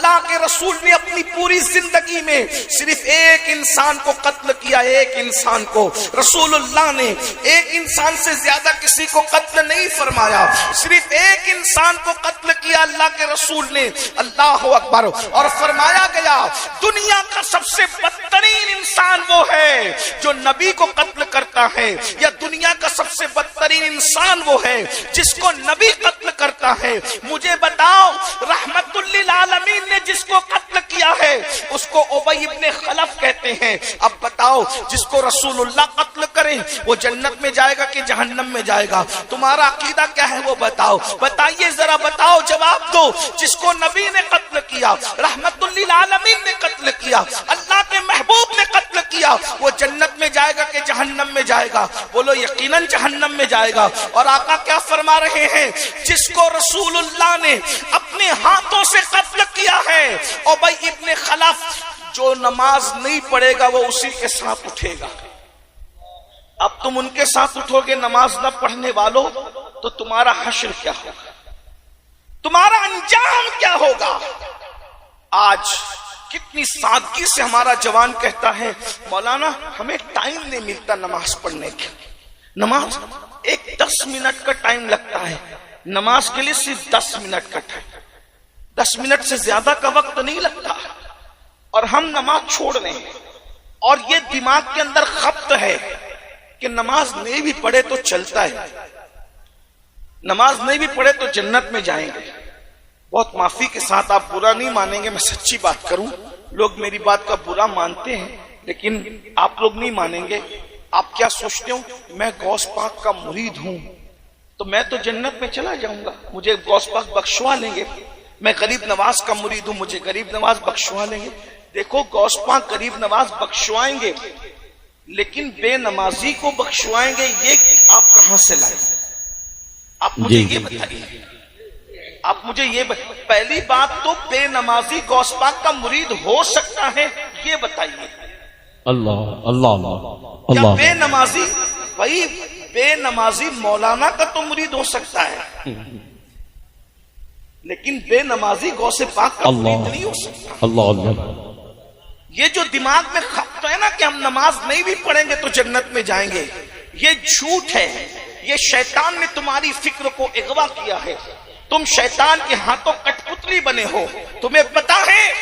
اللہ کے رسول نے اپنی پوری زندگی میں صرف ایک انسان کو قتل کیا، ایک انسان کو. رسول اللہ نے ایک انسان سے زیادہ کسی کو قتل نہیں فرمایا، صرف ایک انسان کو قتل کیا اللہ کے رسول نے. اللہ اکبر. اور فرمایا گیا دنیا کا سب سے بدترین انسان وہ ہے جو نبی کو قتل کرتا ہے، یا دنیا کا سب سے بدترین انسان وہ ہے جس کو نبی قتل کرتا ہے. مجھے بتاؤ رحمت للعالمین نے جس کو قتل کیا ہے اس کو ابی ابن خلف کہتے ہیں. اب بتاؤ جس کو رسول اللہ قتل کریں وہ جنت میں جائے گا کہ جہنم میں جائے گا؟ تمہارا عقیدہ کیا ہے وہ بتاؤ، بتائیے ذرا، بتاؤ، جواب دو. جس کو نبی نے قتل کیا، رحمت للعالمین نے قتل کیا، اللہ کے محبوب نے قتل کیا، وہ جنت میں جائے گا کہ جہنم میں جائے گا؟ بولو یقیناً جہنم میں جائے گا. اور آقا کیا فرما رہے ہیں؟ جس کو رسول اللہ نے اپنے ہاتھوں سے قتل کیا ہے ابی ابن خلف، جو نماز نہیں پڑھے گا وہ اسی کے ساتھ اٹھے گا. اب تم ان کے ساتھ اٹھو گے نماز نہ پڑھنے والوں، تو تمہارا حشر کیا ہوگا، تمہارا انجام کیا ہوگا؟ آج کتنی سادگی سے ہمارا جوان کہتا ہے مولانا ہمیں ٹائم نہیں ملتا نماز پڑھنے کے. نماز ایک 10 منٹ کا ٹائم لگتا ہے، نماز کے لیے صرف 10 منٹ کا ٹائم، 10 منٹ سے زیادہ کا وقت نہیں لگتا، اور ہم نماز چھوڑ رہے ہیں. اور یہ دماغ کے اندر خبط ہے کہ نماز نہیں بھی پڑھے تو چلتا ہے، نماز نہیں بھی پڑھے تو جنت میں جائیں گے. بہت معافی کے ساتھ آپ برا نہیں مانیں گے، میں سچی بات کروں، لوگ میری بات کا برا مانتے ہیں لیکن آپ لوگ نہیں مانیں گے. آپ کیا سوچتے ہو میں غوث پاک کا مرید ہوں تو میں تو جنت میں چلا جاؤں گا، مجھے غوث پاک بخشوا لیں گے. میں غریب نواز کا مرید ہوں، مجھے غریب نواز بخشوا لیں گے. دیکھو غوث پاک غریب نواز بخشوائیں گے لیکن بے نمازی کو بخشوائیں گے، یہ آپ کہاں سے لائیں؟ آپ مجھے یہ بتائیے، آپ مجھے یہ پہلی بات تو بے نمازی غوث پاک کا مرید ہو سکتا ہے یہ بتائیے. اللہ اللہ اللہ. بے نمازی بھائی بے نمازی مولانا کا تو مرید ہو سکتا ہے لیکن بے نمازی غوث پاک کا مرید نہیں ہو سکتا. اللہ اللہ. یہ جو دماغ میں خبط ہے نا کہ ہم نماز نہیں بھی پڑھیں گے تو جنت میں جائیں گے، یہ جھوٹ ہے. یہ شیطان نے تمہاری فکر کو اغوا کیا ہے. تم شیطان کے ہاتھوں کٹ پتلی بنے ہو. تمہیں پتا ہے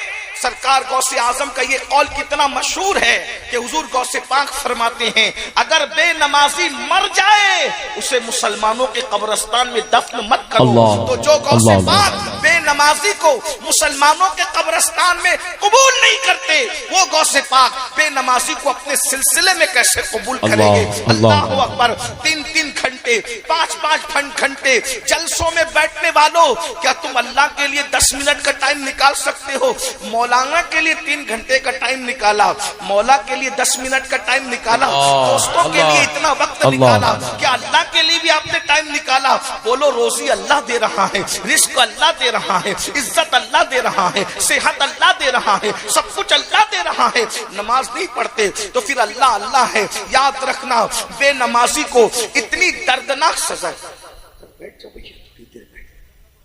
سرکار غوث اعظم کا یہ قول کتنا مشہور ہے کہ حضور غوث پاک فرماتے ہیں اگر بے نمازی مر جائے اسے مسلمانوں کے قبرستان میں دفن مت کرو. تو جو غوث پاک بے نمازی کو مسلمانوں کے قبرستان میں قبول نہیں کرتے وہ غوث پاک بے نمازی کو اپنے سلسلے میں کیسے قبول کریں گے؟ اللہ اکبر. 3 گھنٹے 5 گھنٹے جلسوں میں بیٹھنے والوں، کیا تم اللہ کے لیے 10 منٹ کا ٹائم نکال سکتے ہو؟ مولانا کے لیے 3 گھنٹے کا ٹائم نکالا، مولا کے لیے 10 منٹ کا ٹائم نکالا، دوستوں کے لیے اتنا وقت نکالا، کیا اللہ کے لیے بھی آپ نے ٹائم نکالا؟ بولو روزی اللہ دے رہا ہے، رزق اللہ دے رہا ہے، عزت اللہ دے رہا ہے، صحت اللہ دے رہا ہے، سب کچھ اللہ دے رہا ہے. نماز نہیں پڑھتے تو پھر اللہ اللہ ہے. یاد رکھنا بے نمازی کو اتنی دردناک سزا.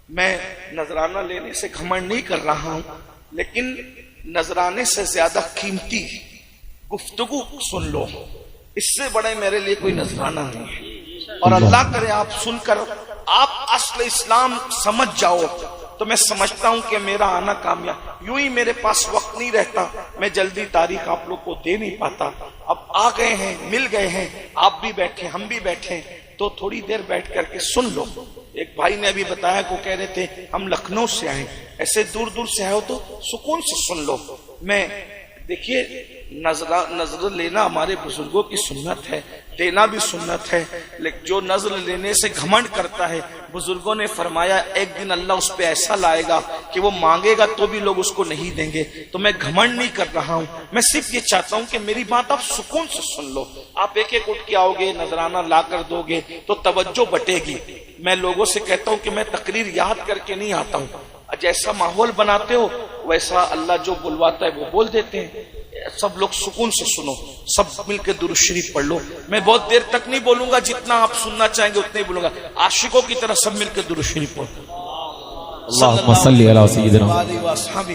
میں نذرانہ لینے سے گھمنڈ نہیں کر رہا ہوں لیکن نذرانے سے زیادہ قیمتی گفتگو سن لو، اس سے بڑے میرے لیے کوئی نذرانہ نہیں ہے. اور اللہ کرے آپ سن کر آپ اصل اسلام سمجھ جاؤ تو میں سمجھتا ہوں کہ میرا آنا کامیاب. یوں ہی میرے پاس وقت نہیں رہتا، میں جلدی تاریخ آپ لوگ کو دے نہیں پاتا. اب آ گئے ہیں، مل گئے ہیں، آپ بھی بیٹھے ہم بھی بیٹھے تو تھوڑی دیر بیٹھ کر کے سن لو. ایک بھائی نے ابھی بتایا کو کہہ رہے تھے ہم لکھنؤ سے آئے، ایسے دور دور سے آئے ہو تو سکون سے سن لو. میں دیکھیے نظر لینا ہمارے بزرگوں کی سنت ہے، دینا بھی سنت ہے، لیکن جو نظر لینے سے گھمنڈ کرتا ہے بزرگوں نے فرمایا ایک دن اللہ اس پہ ایسا لائے گا کہ وہ مانگے گا تو بھی لوگ اس کو نہیں دیں گے. تو میں گھمنڈ نہیں کر رہا ہوں، میں صرف یہ چاہتا ہوں کہ میری بات آپ سکون سے سن لو. آپ ایک ایک اٹھ کے آؤ گے، نذرانہ لا کر دو گے تو توجہ بٹے گی. میں لوگوں سے کہتا ہوں کہ میں تقریر یاد کر کے نہیں آتا ہوں، جیسا ماحول بناتے ہو ویسا اللہ جو بلواتا ہے وہ بول دیتے ہیں. سب لوگ سکون سے سنو، سب مل کے درود شریف پڑھ لو. میں بہت دیر تک نہیں بولوں گا، جتنا آپ سننا چاہیں گے اتنے ہی بولوں گا. عاشقوں کی طرح سب مل کے درود شریف پڑھو. اللهم صل على سيدنا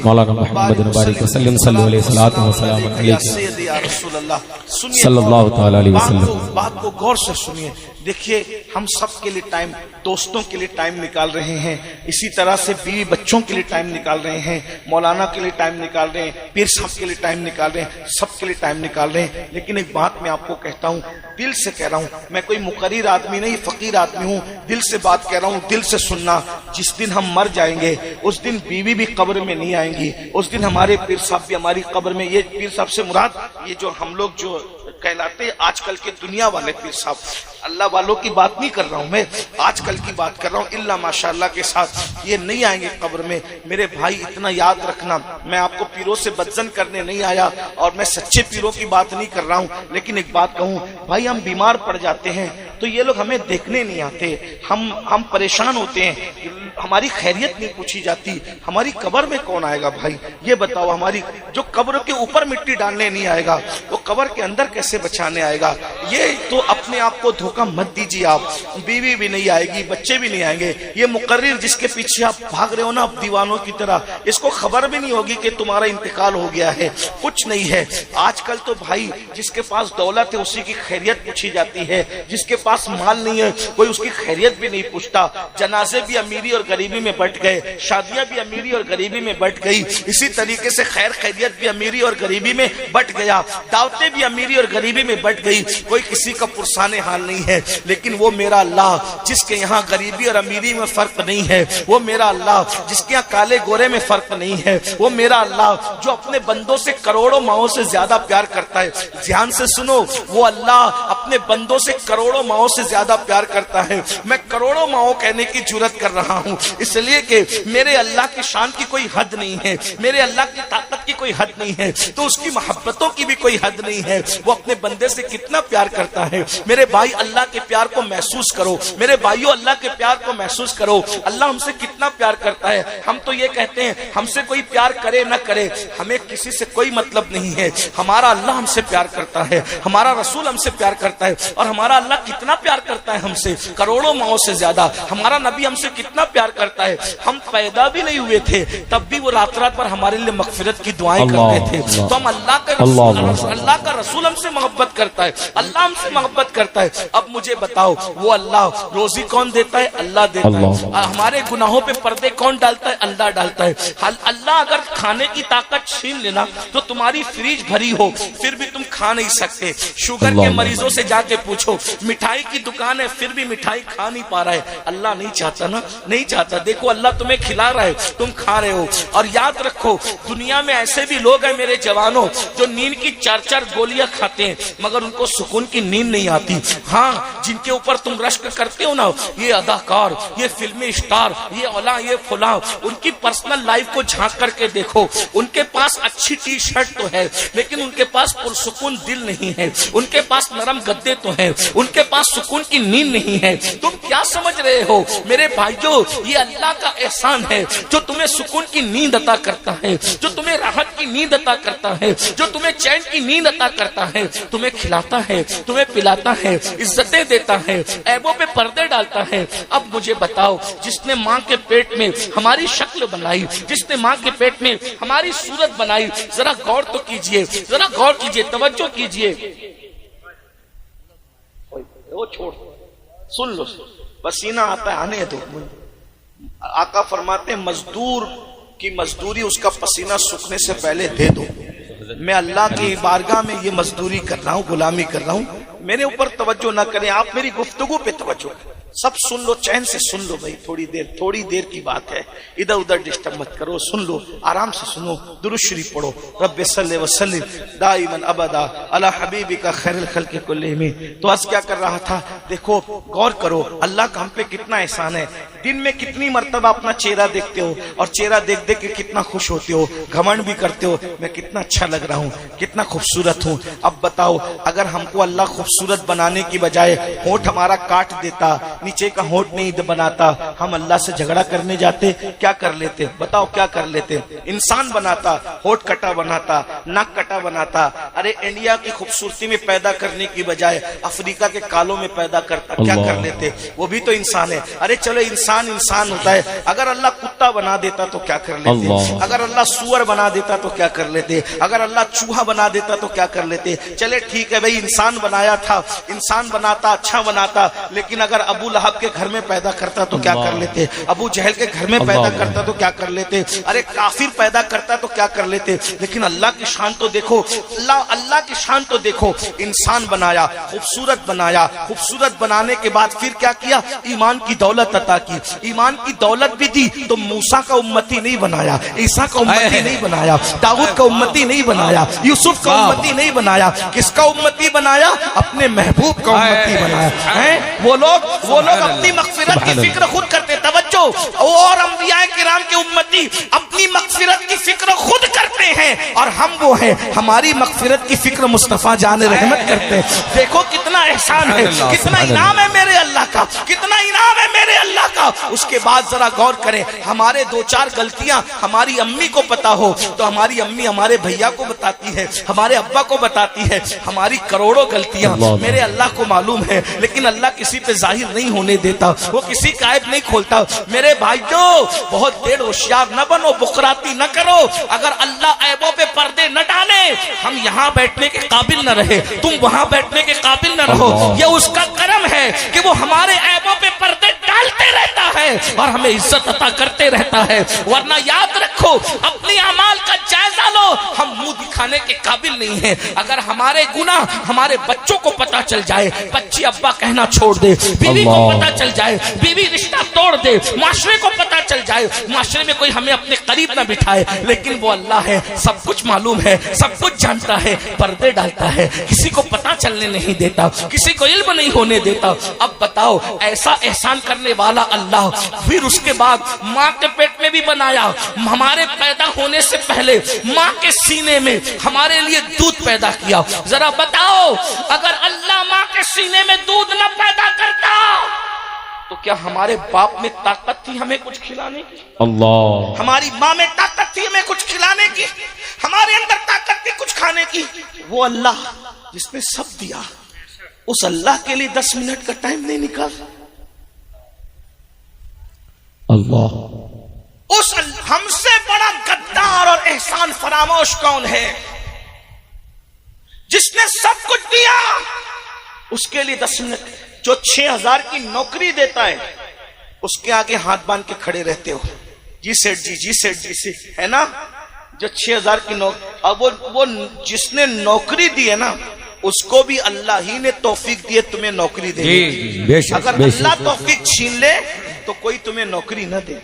مولانا محمد وبارك وسلم صلى علیہ وسلم وسلام علیک یا رسول اللہ. سنیے صلی اللہ تعالی علیہ وسلم. بات کو غور سے سنیے. دیکھیے ہم سب کے لیے ٹائم، دوستوں کے لیے ٹائم نکال رہے ہیں، اسی طرح سے بیوی بچوں کے لیے ٹائم نکال رہے ہیں، مولانا کے لیے ٹائم نکال رہے ہیں، پیر صاحب کے لیے ٹائم نکال رہے ہیں، سب کے لیے ٹائم نکال رہے ہیں. لیکن ایک بات میں آپ کو کہتا ہوں، دل سے کہہ رہا ہوں، میں کوئی مقرر آدمی نہیں، فقیر آدمی ہوں، دل سے بات کہہ رہا ہوں، دل سے سننا. جس دن ہم مر جائیں گے اس دن بیوی بھی قبر میں نہیں آئیں گی، اس دن ہمارے پیر صاحب بھی ہماری قبر میں. یہ پیر صاحب سے مراد یہ جو ہم لوگ جو کہلاتے آج کل کے دنیا والے پیر صاحب، اللہ والوں کی بات نہیں کر رہا ہوں میں، آج کل کی بات کر رہا ہوں. اللہ ماشاءاللہ کے ساتھ یہ نہیں آئیں گے قبر میں. میرے بھائی اتنا یاد رکھنا، میں آپ کو پیروں سے بدزن کرنے نہیں آیا اور میں سچے پیروں کی بات نہیں کر رہا ہوں. لیکن ایک بات کہوں بھائی، ہم بیمار پڑ جاتے ہیں تو یہ لوگ ہمیں دیکھنے نہیں آتے، ہم پریشان ہوتے ہیں، ہماری خیریت نہیں پوچھی جاتی. ہماری قبر میں کون آئے گا بھائی یہ بتاؤ؟ ہماری جو قبر کے اوپر مٹی ڈالنے نہیں آئے گا وہ قبر کے اندر کیسے بچانے آئے گا؟ یہ تو اپنے آپ کو دھوکہ مت دیجیے. آپ بیوی بھی نہیں آئے گی، بچے بھی نہیں آئیں گے. یہ مقرر جس کے پیچھے آپ بھاگ رہے ہو نا دیوانوں کی طرح، اس کو خبر بھی نہیں ہوگی کہ تمہارا انتقال ہو گیا ہے. کچھ نہیں ہے. آج کل تو بھائی جس کے پاس دولت ہے اسی کی خیریت پوچھی جاتی ہے، جس کے پاس مال نہیں ہے کوئی اس کی خیریت بھی نہیں پوچھتا. جنازے بھی امیری اور غریبی میں بٹ گئے، شادیاں بھی امیری اور غریبی میں بٹ گئی، اسی طریقے سے خیر خیریت بھی امیری اور غریبی میں بٹ گیا، دعوتیں بھی امیری اور غریبی میں بٹ گئی. کوئی کسی کا پرسان حال نہیں ہے. لیکن وہ میرا اللہ جس کے یہاں غریبی اور امیری میں فرق نہیں ہے، وہ میرا اللہ جس کے یہاں کالے گورے میں فرق نہیں ہے، وہ میرا اللہ جو اپنے بندوں سے کروڑوں ماؤں سے زیادہ پیار کرتا ہے. دھیان سے سنو، وہ اللہ اپنے بندوں سے کروڑوں ماؤں سے زیادہ پیار کرتا ہے. میں کروڑوں ماؤں کہنے کی جرات کر رہا ہوں اس لیے کہ میرے اللہ کی شان کی کوئی حد نہیں ہے، میرے اللہ کی طاقت کی کوئی حد نہیں ہے، تو اس کی محبتوں کی بھی کوئی حد نہیں ہے. وہ اپنے بندے سے کتنا پیار کرتا ہے. میرے بھائی اللہ کے پیار کو محسوس کرو، میرے بھائیوں اللہ کے پیار کو محسوس کرو. اللہ ہم سے کتنا پیار کرتا ہے. ہم تو یہ کہتے ہیں ہم سے کوئی پیار کرے نہ کرے ہمیں کسی سے کوئی مطلب نہیں ہے. ہمارا اللہ ہم سے پیار کرتا ہے، ہمارا رسول ہم سے پیار کرتا ہے. اور ہمارا اللہ کتنا پیار کرتا ہے ہم سے، کروڑوں ماؤں سے زیادہ. ہمارا نبی ہم سے کتنا پیار کرتا ہے. ہم پیدا بھی نہیں ہوئے تھے تب بھی وہ رات رات پر ہمارے لیے مغفرت کی دعائیں کرتے تھے. تو ہم اللہ کا رسول ہم سے محبت کرتا ہے، اللہ ہم سے محبت کرتا ہے. اب مجھے بتاؤ وہ اللہ روزی کون دیتا ہے؟ اللہ دیتا ہے. ہمارے گناہوں پہ پردے کون ڈالتا ہے؟ اللہ ڈالتا ہے. اللہ اگر کھانے کی طاقت چھین لینا تو تمہاری فریج بھری ہو پھر بھی تم کھا نہیں سکتے. شوگر کے مریضوں سے جا کے پوچھو، مٹھائی کی دکان ہے پھر بھی مٹھائی کھا نہیں پا رہا ہے. اللہ نہیں چاہتا نا، نہیں چاہتا. دیکھو اللہ تمہیں کھلا رہا ہے، تم کھا رہے ہو. اور یاد رکھو دنیا میں ایسے بھی لوگ ہیں میرے جوانوں جو نیند کی 4 گولیاں کھاتے ہیں مگر ان کو سکون کی نیند نہیں آتی. ہاں جن کے اوپر تم رشک کرتے ہو نا، یہ اداکار، یہ فلمی اسٹار، یہ اولا، یہ فلاں، ان کی پرسنل لائف کو جھانک کر کے دیکھو. ان کے پاس اچھی ٹی شرٹ تو ہے لیکن ان کے پاس پرسکون دل نہیں ہے. ان کے پاس نرم گدے تو ہیں، ان کے پاس سکون کی نیند نہیں ہے. تم کیا سمجھ رہے ہو میرے بھائیو؟ یہ اللہ کا احسان ہے جو تمہیں سکون کی نیند عطا کرتا ہے، جو تمہیں راحت کی نیند عطا کرتا ہے، جو تمہیں چین کی نیند عطا کرتا ہے. تمہیں کھلاتا ہے، تمہیں پلاتا ہے، عزتیں دیتا ہے، عیبوں پہ پردے ڈالتا ہے. اب مجھے بتاؤ جس نے ماں کے پیٹ میں ہماری شکل بنائی، جس نے ماں کے پیٹ میں ہماری صورت بنائی، ذرا غور تو کیجئے، ذرا غور کیجئے، توجہ کیجئے. وہ چھوڑ سن لو، پسینہ آتا ہے آنے دو. آقا فرماتے ہیں مزدور کی مزدوری اس کا پسینہ سوکھنے سے پہلے دے دو. میں اللہ کی بارگاہ میں یہ مزدوری کر رہا ہوں، غلامی کر رہا ہوں. میرے اوپر توجہ نہ کریں، آپ میری گفتگو پہ توجہ کریں. سب سن لو، چین سے سن لو بھائی. تھوڑی دیر کی بات ہے، ادھر ادھر ڈسٹرب مت کرو. سن لو، آرام سے سنو. درود شریف پڑھو. رب صلی وسلم دائما ابدا علی حبیبک خیر الخلق کلہم. تو آج کیا کر رہا تھا؟ دیکھو غور کرو اللہ کا ہم پہ کتنا احسان ہے. دن میں کتنی مرتبہ اپنا چہرہ دیکھتے ہو اور چہرہ دیکھ دیکھ کے کتنا خوش ہوتے ہو، گھمنڈ بھی کرتے ہو میں کتنا اچھا لگ رہا ہوں، کتنا خوبصورت ہوں. اب بتاؤ اگر ہم کو اللہ خوبصورت بنانے کی بجائے ہونٹ ہمارا کاٹ دیتا، نیچے کا ہونٹ نہیں بناتا، ہم اللہ سے جھگڑا کرنے جاتے؟ کیا کر لیتے بتاؤ؟ کیا کر لیتے؟ انسان بناتا، ہونٹ کٹا بناتا، ناک کٹا بناتا. ارے انڈیا کی خوبصورتی میں پیدا کرنے کی بجائے افریقہ کے کالوں میں پیدا کرتا. کیا کر لیتے؟ وہ بھی تو انسان ہے. ارے چلو انسان ہوتا ہے. اگر اللہ کتا کتا بنا دیتا تو کیا کر لیتے, اگر اللہ سور بنا دیتا تو کیا کر لیتے, اگر اللہ چوہا بنا دیتا تو کیا کر لیتے. چلے ٹھیک ہے بھائی, انسان بنایا تھا, انسان بناتا اچھا بناتا, لیکن اگر ابو لہب کے گھر میں پیدا کرتا تو کیا کر لیتے, ابو جہل کے گھر میں پیدا کرتا تو کیا کر لیتے, ارے کافر پیدا کرتا تو کیا کر لیتے. لیکن اللہ کی شان تو دیکھو, اللہ کی شان تو دیکھو. انسان بنایا, خوبصورت بنایا, خوبصورت بنانے کے بعد پھر کیا کیا, ایمان کی دولت عطا کی. ایمان کی دولت بھی دی تو موسیٰ کا امتی نہیں بنایا, عیسیٰ کا امتی نہیں بنایا, داؤد کا امتی نہیں بنایا, یوسف کا امتی نہیں بنایا. کس کا امتی بنایا, اپنے محبوب کا امتی بنایا. وہ لوگ اپنی مغفرت کی فکر خود کرتے, توجہ, اور انبیاء کرام کے امتی اپنی مغفرت کی فکر خود کرتے ہیں, اور ہم وہ ہیں ہماری مغفرت کی فکر مصطفیٰ جان رحمت کرتے ہیں. دیکھو کتنا احسان ہے, کتنا انعام ہے میرے اللہ کا, کتنا انعام ہے میرے اللہ کا. اس کے بعد ذرا غور کریں, ہمارے دو چار غلطیاں ہماری امی کو پتا ہو تو ہماری امی ہمارے بھیا کو بتاتی ہے, ہمارے ابا کو بتاتی ہے. ہماری کروڑوں غلطیاں میرے اللہ کو معلوم ہے, لیکن اللہ کسی پہ ظاہر نہیں ہونے دیتا, وہ کسی کا عیب نہیں کھولتا. میرے بھائیو, بہت دیر ہوشیار نہ بنو, بخراتی نہ کرو. اگر اللہ عیبوں پہ پردے نہ ڈالے, ہم یہاں بیٹھنے کے قابل نہ رہے, تم وہاں بیٹھنے کے قابل نہ رہو. یہ اس کا کرم ہے کہ وہ ہمارے عیبوں پہ پردے ڈالتے رہتا ہے اور ہمیں عزت عطا کرتے رہتا ہے. ورنہ یاد رکھو, اپنی اعمال کا جائزہ لو, ہم منہ دکھانے کے قابل نہیں ہیں. اگر ہمارے گناہ ہمارے بچوں کو پتا چل جائے, بچی ابا کہنا چھوڑ دے, بیوی کو پتا چل جائے, بیوی رشتہ توڑ دے, معاشرے کو پتا چل جائے, معاشرے میں کوئی ہمیں اپنے قریب نہ بٹھائے, لیکن وہ اللہ ہے, سب کچھ معلوم ہے, سب کچھ جانتا ہے, پردے ڈالتا ہے, کسی کو پتا چلنے نہیں دیتا, کسی کو علم نہیں ہونے دیتا. اب بتاؤ, ایسا احسان کرنے والا اللہ, پھر اس کے بعد ماں کے پیٹ میں بھی بنایا, ہمارے پیدا ہونے سے پہلے ماں کے سینے میں ہمارے لیے دودھ پیدا کیا. ذرا بتاؤ, اگر اللہ ماں کے سینے میں دودھ نہ پیدا کرتا تو کیا ہمارے باپ میں طاقت تھی ہمیں کچھ کھلانے کی؟ اللہ, ہماری ماں میں طاقت تھی ہمیں کچھ کھلانے کی, ہمارے اندر طاقت تھی کچھ کھانے کی. وہ اللہ جس نے سب دیا, اس اللہ کے لیے 10 منٹ کا ٹائم نہیں نکالا. اللہ, اس ہم سے بڑا غدار اور احسان فراموش کون ہے؟ جس نے سب کچھ دیا, اس کے لیے 10 منٹ. جو 6000 کی نوکری دیتا ہے, اس کے آگے ہاتھ باندھ کے کھڑے رہتے ہو, جی سیٹ جی, جی سیٹ جی سے, ہے نا. جو 6000 کی نوکری, اب وہ جس نے نوکری دی ہے نا, اس کو بھی اللہ ہی نے توفیق دی ہے تمہیں نوکری دے. اگر اللہ توفیق چھین لے تو کوئی تمہیں نوکری نہ دے,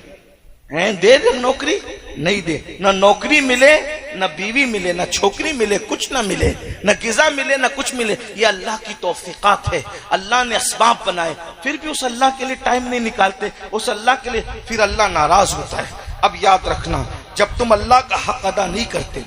دے نوکری نہیں دے. نہ نوکری ملے, نہ بیوی ملے, نہ چھوکری ملے, کچھ نہ ملے, نہ غذا ملے, نہ کچھ ملے. یہ اللہ کی توفیقات ہے, اللہ نے اسباب بنائے, پھر بھی اس اللہ کے لیے ٹائم نہیں نکالتے, اس اللہ کے لیے. پھر اللہ ناراض ہوتا ہے. اب یاد رکھنا, جب تم اللہ کا حق ادا نہیں کرتے,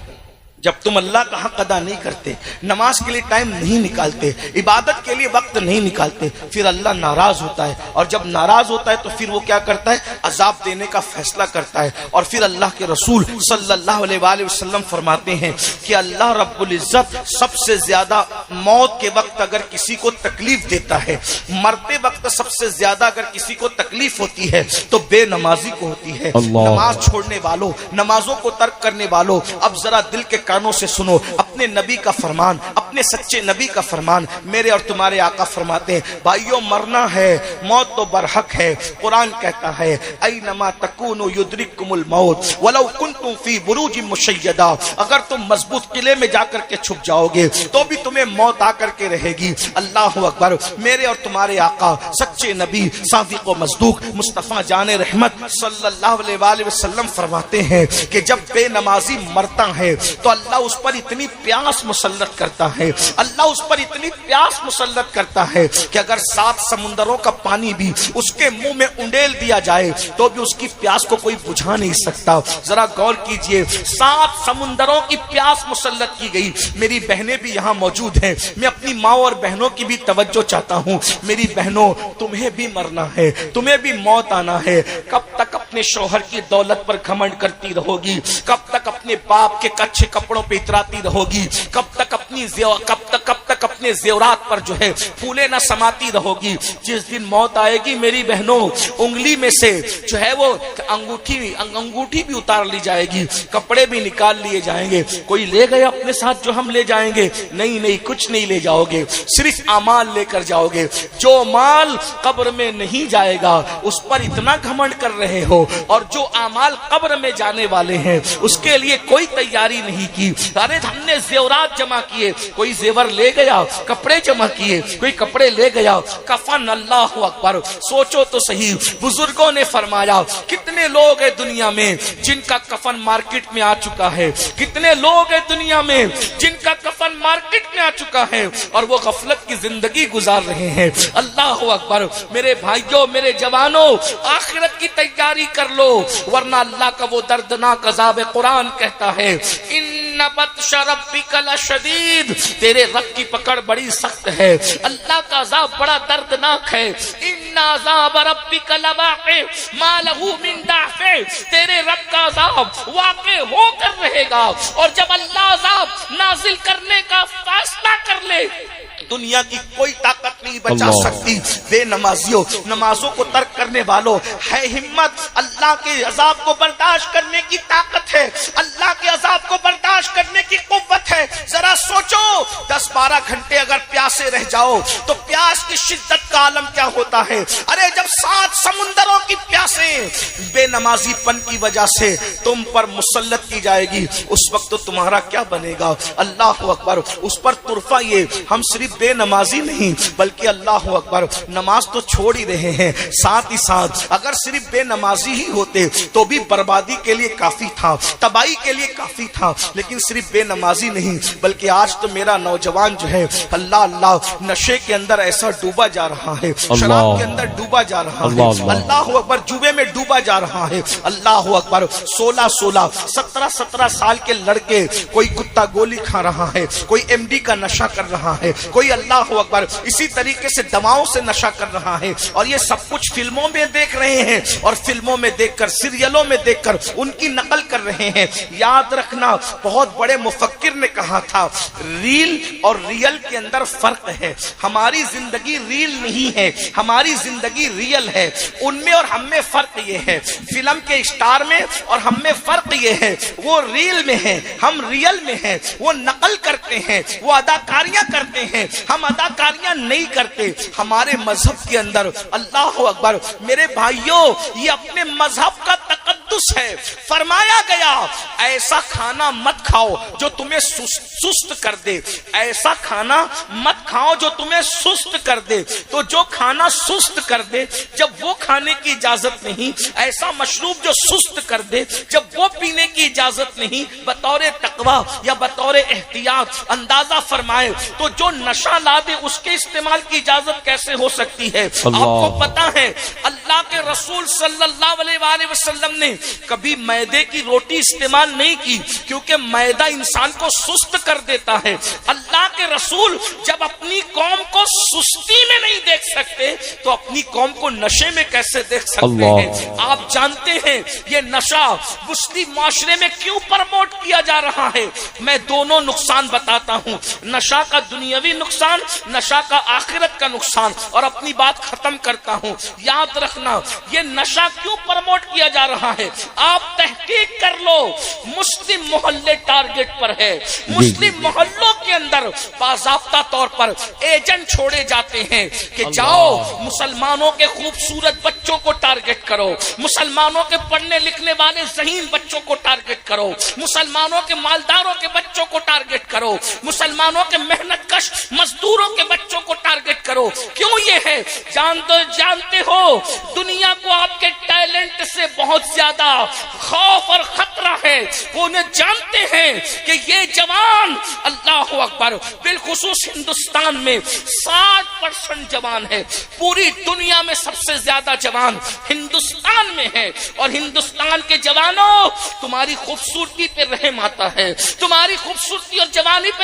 جب تم اللہ کا حق ادا نہیں کرتے, نماز کے لیے ٹائم نہیں نکالتے, عبادت کے لیے وقت نہیں نکالتے, پھر اللہ ناراض ہوتا ہے. اور جب ناراض ہوتا ہے تو پھر وہ کیا کرتا ہے, عذاب دینے کا فیصلہ کرتا ہے. اور پھر اللہ کے رسول صلی اللہ علیہ وآلہ وسلم فرماتے ہیں کہ اللہ رب العزت سب سے زیادہ موت کے وقت اگر کسی کو تکلیف دیتا ہے, مرتے وقت سب سے زیادہ اگر کسی کو تکلیف ہوتی ہے تو بے نمازی کو ہوتی ہے. نماز چھوڑنے والوں, نمازوں کو ترک کرنے والوں, اب ذرا دل کے کانوں سے سنو اپنے نبی کا فرمان, اپنے سچے نبی کا فرمان. میرے اور تمہارے آقا فرماتے ہیں, بھائیو مرنا ہے, موت تو برحق ہے. قرآن کہتا ہے, اینما تکونوا یدرککم الموت ولو کنتم فی بروج مشیدہ, اگر تم مضبوط قلعے میں جا کر کے چھپ جاؤ گے تو بھی تمہیں موت آ کر کے رہے گی. اللہ اکبر. میرے اور تمہارے آقا سچے نبی صادق و مصدوق مصطفیٰ جان رحمت صلی اللہ علیہ وآلہ وسلم فرماتے ہیں کہ جب بے نمازی مرتا ہے تو اللہ اس پر اتنی پیاس مسلط کرتا ہے, اللہ اس پر اتنی پیاس مسلط کرتا ہے کہ اگر 7 سمندروں کا پانی بھی اس کے منہ میں انڈیل دیا جائے تو بھی اس کی پیاس کو کوئی بجھا نہیں سکتا. ذرا غور کیجئے, 7 سمندروں کی پیاس مسلط کی گئی. میری بہنیں بھی یہاں موجود ہیں, میں اپنی ماں اور بہنوں کی بھی توجہ چاہتا ہوں. میری بہنوں, تمہیں بھی مرنا ہے, تمہیں بھی موت آنا ہے. کب تک اپنے شوہر کی دولت پر گھمنڈ کرتی رہو گی؟ کب تک اپنے باپ کے کچھے کپڑوں پہ اتراتی رہو گی؟ کب تک اپنی اپنے زیورات پر جو ہے پھولے نہ سماتی رہو گی. جس دن موت آئے گی میری بہنوں انگلی میں سے جو ہے وہ انگوٹھی بھی اتار لی جائے گی, کپڑے بھی نکال لیے جائیں گے. کوئی لے گئے اپنے ساتھ جو ہم لے جائیں گے؟ نہیں, کچھ نہیں لے جاؤ گے, صرف اعمال لے کر جاؤ گے. جو مال قبر میں نہیں جائے گا اس پر اتنا گھمنڈ کر رہے ہو, اور جو اعمال قبر میں جانے والے ہیں اس کے لیے کوئی تیاری نہیں کی. ارے ہم نے زیورات جمع کیے, کوئی زیور لے گیا, کپڑے جمع کیے, کوئی کپڑے لے گیا, کفن. اللہ اکبر, سوچو تو صحیح. بزرگوں نے فرمایا کتنے لوگ ہیں دنیا میں جن کا کفن مارکیٹ میں آ چکا ہے, کتنے لوگ ہیں دنیا میں جن کا کفن مارکیٹ میں آ چکا ہے اور وہ غفلت کی زندگی گزار رہے ہیں. اللہ اکبر. میرے بھائیوں, میرے جوانوں, آخرت کی تیاری کر لو, ورنہ اللہ کا وہ دردناک عذاب قرآن کہتا ہے ان بطش ربک لشدید, تیرے رب کی پکڑ بڑی سخت ہے, اللہ کا عذاب بڑا دردناک ہے. ان عذاب ربک لواقع ما له من دافع, تیرے رب کا عذاب واقع ہو کر رہے گا. اور جب اللہ عذاب نازل کرنے کا فیصلہ کر لے دنیا کی کوئی طاقت نہیں بچا سکتی. بے نمازیوں, نمازوں کو ترک کرنے والوں, ہے ہمت, اللہ کے عذاب کو برداشت کرنے کی طاقت ہے, اللہ کے عذاب کو برداشت کرنے کی قوت ہے. ذرا سوچو 10-12 گھنٹے اگر پیاسے رہ جاؤ تو پیاس کی شدت کا عالم کیا ہوتا ہے. ارے جب 7 سمندروں کی پیاسیں بے نمازی پن کی وجہ سے تم پر مسلط کی جائے گی, اس وقت تو تمہارا کیا بنے گا. اللہ اکبر. اس پر طرفہ یہ ہم صرف بے نمازی نہیں بلکہ اللہ اکبر نماز تو چھوڑ ہی رہے ہیں, ساتھ ہی ساتھ اگر صرف بے نمازی ہی ہوتے تو بھی بربادی کے لیے کافی تھا, تباہی کے لیے کافی تھا. لیکن صرف بے نمازی نہیں بلکہ آج تو میرا نوجوان جو ہے اللہ نشے کے اندر ایسا ڈوبا جا رہا ہے, شراب کے اندر ڈوبا جا رہا ہے, اللہ اکبر, جوے میں ڈوبا جا رہا ہے. اللہ اکبر. 16 17 سال کے لڑکے, کوئی کتا گولی کھا رہا ہے, کوئی MD کا نشہ کر رہا ہے, کوئی اللہ اکبر اسی طریقے سے دواؤں سے نشہ کر رہا ہے. اور یہ سب کچھ فلموں میں دیکھ رہے ہیں, اور فلموں میں دیکھ کر, سیریلوں میں دیکھ کر ان کی نقل کر رہے ہیں. یاد رکھنا, بہت بڑے مفکر نے کہا تھا ریل اور ریئل کے اندر فرق ہے. ہماری زندگی ریل نہیں ہے, ہماری زندگی ریئل ہے. ان میں اور ہم میں فرق یہ ہے, فلم کے اسٹار میں اور ہم میں فرق یہ ہے, وہ ریل میں ہیں, ہم ریئل میں ہیں. وہ نقل کرتے ہیں, وہ اداکاریاں کرتے ہیں, ہم اداکاریاں نہیں کرتے. ہمارے مذہب کے اندر اللہ اکبر میرے بھائیوں یہ اپنے مذہب کا تقدس ہے. فرمایا گیا ایسا کھانا مت کھاؤ جو تمہیں سست کر دے, ایسا کھانا مت کھاؤ جو تمہیں سست کر دے. تو جو کھانا سست کر دے جب وہ کھانے کی اجازت نہیں, ایسا مشروب جو سست کر دے جب وہ پینے کی اجازت نہیں, بطور تقویٰ یا بطور احتیاط اندازہ فرمائے تو جو نشہ لا دے اس کے استعمال کی اجازت کیسے ہو سکتی ہے. آپ کو پتا ہے اللہ کے رسول صلی اللہ علیہ وآلہ وسلم نے کبھی میدے کی روٹی استعمال نہیں کی, کیونکہ میدہ انسان کو سست کر دیتا ہے. اللہ کے رسول جب اپنی قوم کو سستی میں نہیں دیکھ سکتے تو اپنی قوم کو نشے میں کیسے دیکھ سکتے ہیں. آپ جانتے ہیں یہ نشہ مسلم معاشرے میں کیوں پرموٹ کیا جا رہا ہے. میں دونوں نقصان بتاتا ہوں, نشہ کا دنیاوی نقصان, نشہ کا آخرت کا نقصان, اور اپنی بات ختم کرتا ہوں. یاد رکھنا یہ نشہ کیوں پرموٹ کیا جا رہا ہے. آپ تحقیق کر لو, مسلم محلے ٹارگٹ پر ہے. مسلم محلوں کے اندر باضابطہ طور پر ایجنٹ چھوڑے جاتے ہیں کہ جاؤ مسلمانوں کے خوبصورت بچوں کو ٹارگٹ کرو, مسلمانوں کے پڑھنے لکھنے والے ذہین بچوں کو ٹارگٹ کرو, مسلمانوں کے مالداروں کے بچوں کو ٹارگٹ کرو, مسلمانوں کے محنت کش مزدوروں کے بچوں کو ٹارگٹ کرو. کیوں یہ ہے جانتے ہو, دنیا کو آپ کے ٹیلنٹ سے بہت زیادہ خوف اور خطرہ ہے. وہ انہیں جانتے ہیں کہ یہ جوان اللہ اکبر بالخصوص ہندوستان میں 60% جوان ہے. پوری دنیا میں سب سے زیادہ جوان ہندوستان میں ہے, اور ہندوستان کے جوانوں تمہاری خوبصورتی پہ رحم آتا ہے, تمہاری خوبصورتی اور جوانی پہ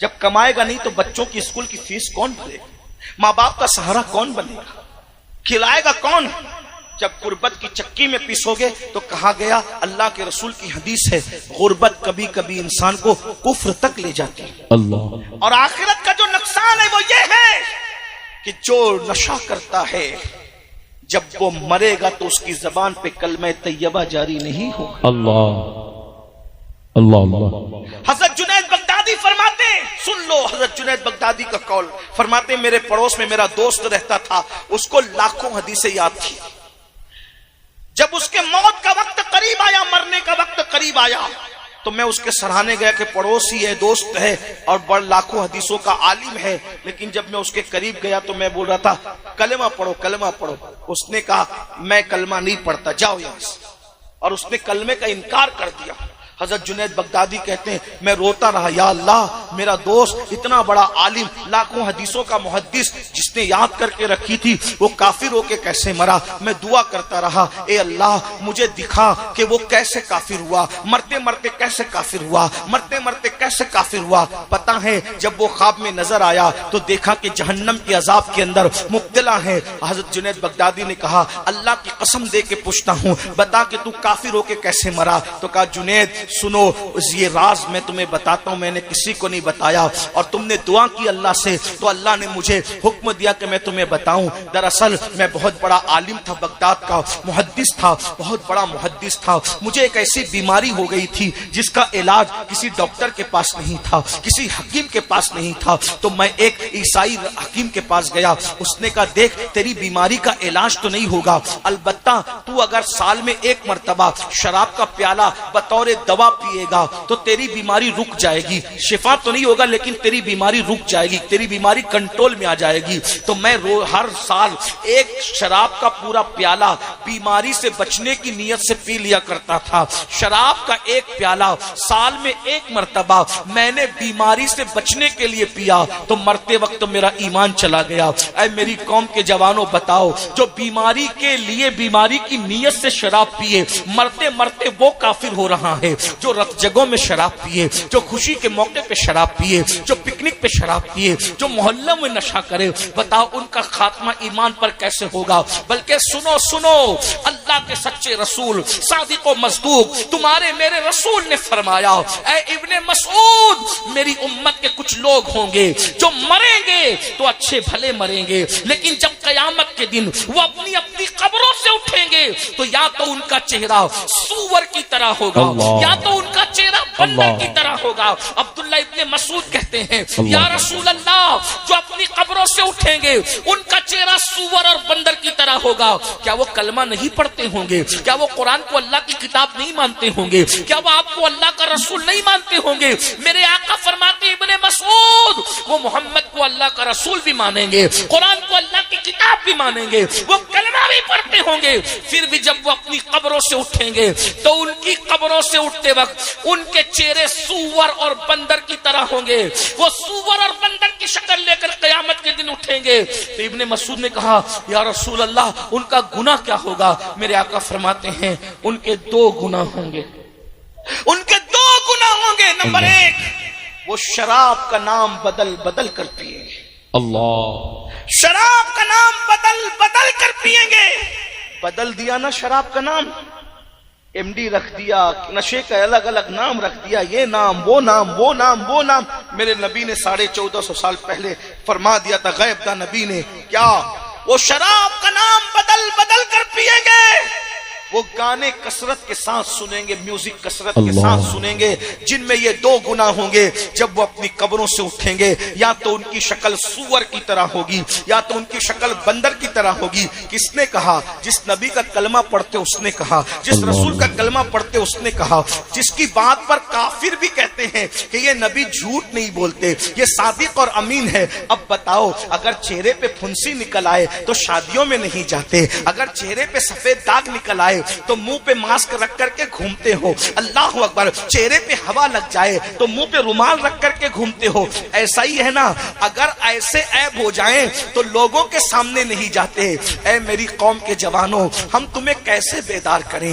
جب کمائے گا نہیں تو بچوں کی اسکول کی فیس کون بھرے گا؟ ماں باپ کا سہارا کون بنے گا؟ کھلائے گا کون؟ جب غربت کی چکی میں پیسو گے تو کہا گیا، اللہ کے رسول کی حدیث ہے، غربت کبھی کبھی انسان کو کفر تک لے جاتی ہے۔ اللہ، اور آخرت کا جو نقصان ہے وہ یہ ہے کہ جو نشہ کرتا ہے جب وہ مرے گا تو اس کی زبان پہ کلمہ طیبہ جاری نہیں ہوگا۔ اللہ اللہ اللہ۔ حضرت جنید بغدادی فرماتے ہیں، سن لو حضرت جنید بغدادی کا قول، فرماتے ہیں میرے پڑوس میں میرا دوست رہتا تھا، اس کو لاکھوں حدیثیں یاد تھی۔ جب اس کے موت کا وقت قریب آیا، مرنے کا وقت قریب آیا، تو میں اس کے سراہنے گیا کہ پڑوسی ہے، دوست ہے اور بڑھ لاکھوں حدیثوں کا عالم ہے، لیکن جب میں اس کے قریب گیا تو میں بول رہا تھا کلمہ پڑھو کلمہ پڑھو۔ اس نے کہا میں کلمہ نہیں پڑھتا، جاؤ یہاں سے، اور اس نے کلمے کا انکار کر دیا۔ حضرت جنید بغدادی کہتے ہیں میں روتا رہا، یا اللہ میرا دوست اتنا بڑا عالم، لاکھوں حدیثوں کا محدث، جس نے یاد کر کے رکھی تھی، وہ کافر ہو کے کیسے مرا؟ میں دعا کرتا رہا، اے اللہ مجھے دکھا کہ وہ کیسے کافر ہوا، مرتے مرتے کیسے کافر ہوا، مرتے مرتے کیسے کافر ہوا۔ پتہ ہے جب وہ خواب میں نظر آیا تو دیکھا کہ جہنم کے عذاب کے اندر مبتلا ہے۔ حضرت جنید بغدادی نے کہا اللہ کی قسم دے کے پوچھتا ہوں بتا کہ تو کافر ہو کے کیسے مرا؟ تو کہا جنید سنو یہ راز میں تمہیں بتاتا ہوں، میں نے کسی کو نہیں بتایا، اور تم نے دعا کی اللہ سے تو اللہ نے مجھے حکم دیا کہ میں تمہیں بتاؤں۔ دراصل میں بہت بڑا عالم تھا، بغداد کا محدث تھا، بہت بڑا محدث تھا۔ مجھے ایک ایسی بیماری ہو گئی تھی جس کا علاج کسی ڈاکٹر کے پاس نہیں تھا، کسی حکیم کے پاس نہیں تھا، تو میں ایک عیسائی حکیم کے پاس گیا۔ اس نے کہا دیکھ تیری بیماری کا علاج تو نہیں ہوگا، البتہ تو اگر سال میں ایک مرتبہ شراب کا پیالہ بطور دوا پیے گا تو تیری بیماری رک جائے گی، شفا تو نہیں ہوگا لیکن تیری بیماری رک جائے گی، تیری بیماری کنٹرول میں آ جائے گی۔ تو میں ہر سال ایک شراب کا پورا پیالہ بیماری سے بچنے کی نیت سے پی لیا کرتا تھا۔ شراب کا ایک پیالہ سال میں ایک مرتبہ میں نے بیماری سے بچنے کے لیے پیا تو مرتے وقت میرا ایمان چلا گیا۔ اے میری قوم کے جوانوں بتاؤ، جو بیماری کے لیے بیماری کی نیت سے شراب پیے مرتے مرتے وہ کافر ہو رہا ہے، جو رت جگہوں میں شراب پیے، جو خوشی کے موقع پہ شراب پیے، جو پکنک پہ شراب پیے، جو محلوں میں نشہ کرے، بتاؤ ان کا خاتمہ ایمان پر کیسے ہوگا؟ بلکہ سنو سنو، اللہ کے سچے رسول صادق و مصدوق تمہارے میرے رسول نے فرمایا، اے ابن مسعود میری امت کے کچھ لوگ ہوں گے جو مریں گے تو اچھے بھلے مریں گے، لیکن جب قیامت کے دن وہ اپنی اپنی قبروں سے اٹھیں گے تو یا تو ان کا چہرہ سور کی طرح ہوگا یا تو ان کا چہرہ بندر کی طرح ہوگا۔ عبداللہ ابن مسعود کہتے ہیں یا رسول اللہ جو اپنی قبروں سے اٹھیں گے ان کا چہرہ سور اور بندر کی طرح ہوگا، کیا وہ کلمہ نہیں پڑھتے ہوں گے؟ کیا وہ قرآن کو اللہ کی کتاب نہیں مانتے ہوں گے؟ کیا وہ آپ کو اللہ کا رسول نہیں مانتے ہوں گے؟ میرے آقا فرماتے ہیں ابن مسعود وہ محمد کو اللہ کا رسول بھی مانیں گے، قرآن کو اللہ کی کتاب بھی مانیں گے، وہ کلمہ بھی پڑھتے ہوں گے، پھر بھی جب وہ اپنی قبروں سے اٹھیں گے تو ان کی قبروں سے اٹھتے وقت ان کے چہرے سور اور بندر کی طرح ہوں گے، وہ سور اور بندر کی شکل لے کر قیامت کے دن اٹھیں گے۔ تو ابن مسعود نے کہا یا رسول اللہ ان کا گناہ کیا ہوگا؟ میرے آقا فرماتے ہیں ان کے دو گناہ ہوں گے، ان کے دو گناہ ہوں گے۔ نمبر ایک، وہ شراب کا نام بدل بدل کر پیئیں گے، اللہ، شراب کا نام بدل بدل کر پیئیں گے۔ بدل دیا نا شراب کا نام، ایم ڈی رکھ دیا، نشے کا الگ الگ نام رکھ دیا، یہ نام وہ نام وہ نام وہ نام۔ میرے نبی نے 1450 سال پہلے فرما دیا تھا، غیب دا نبی نے، کیا وہ شراب کا نام بدل بدل کر پیئیں گے، وہ گانے کثرت کے ساتھ سنیں گے، میوزک کثرت کے ساتھ سنیں گے، جن میں یہ دو گناہ ہوں گے۔ جب وہ اپنی قبروں سے اٹھیں گے یا تو ان کی شکل سور کی طرح ہوگی یا تو ان کی شکل بندر کی طرح ہوگی۔ کس نے کہا؟ جس نبی کا کلمہ پڑھتے اس نے کہا، جس رسول کا کلمہ پڑھتے اس نے کہا، جس کی بات پر کافر بھی کہتے ہیں کہ یہ نبی جھوٹ نہیں بولتے، یہ صادق اور امین ہے۔ اب بتاؤ اگر چہرے پہ پھنسی نکل آئے تو شادیوں میں نہیں جاتے، اگر چہرے پہ سفید داغ نکل آئے تو منہ پہ ماسک رکھ کر کے گھومتے ہو، اللہ اکبر، چہرے پہ ہوا لگ جائے تو منہ پہ رومال رکھ کر کے گھومتے ہو۔ ایسا ہی ہے نا، اگر ایسے عیب ہو جائیں تو لوگوں کے سامنے نہیں جاتے۔ اے میری قوم کے جوانوں، ہم تمہیں کیسے بیدار کریں،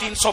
300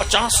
50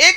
1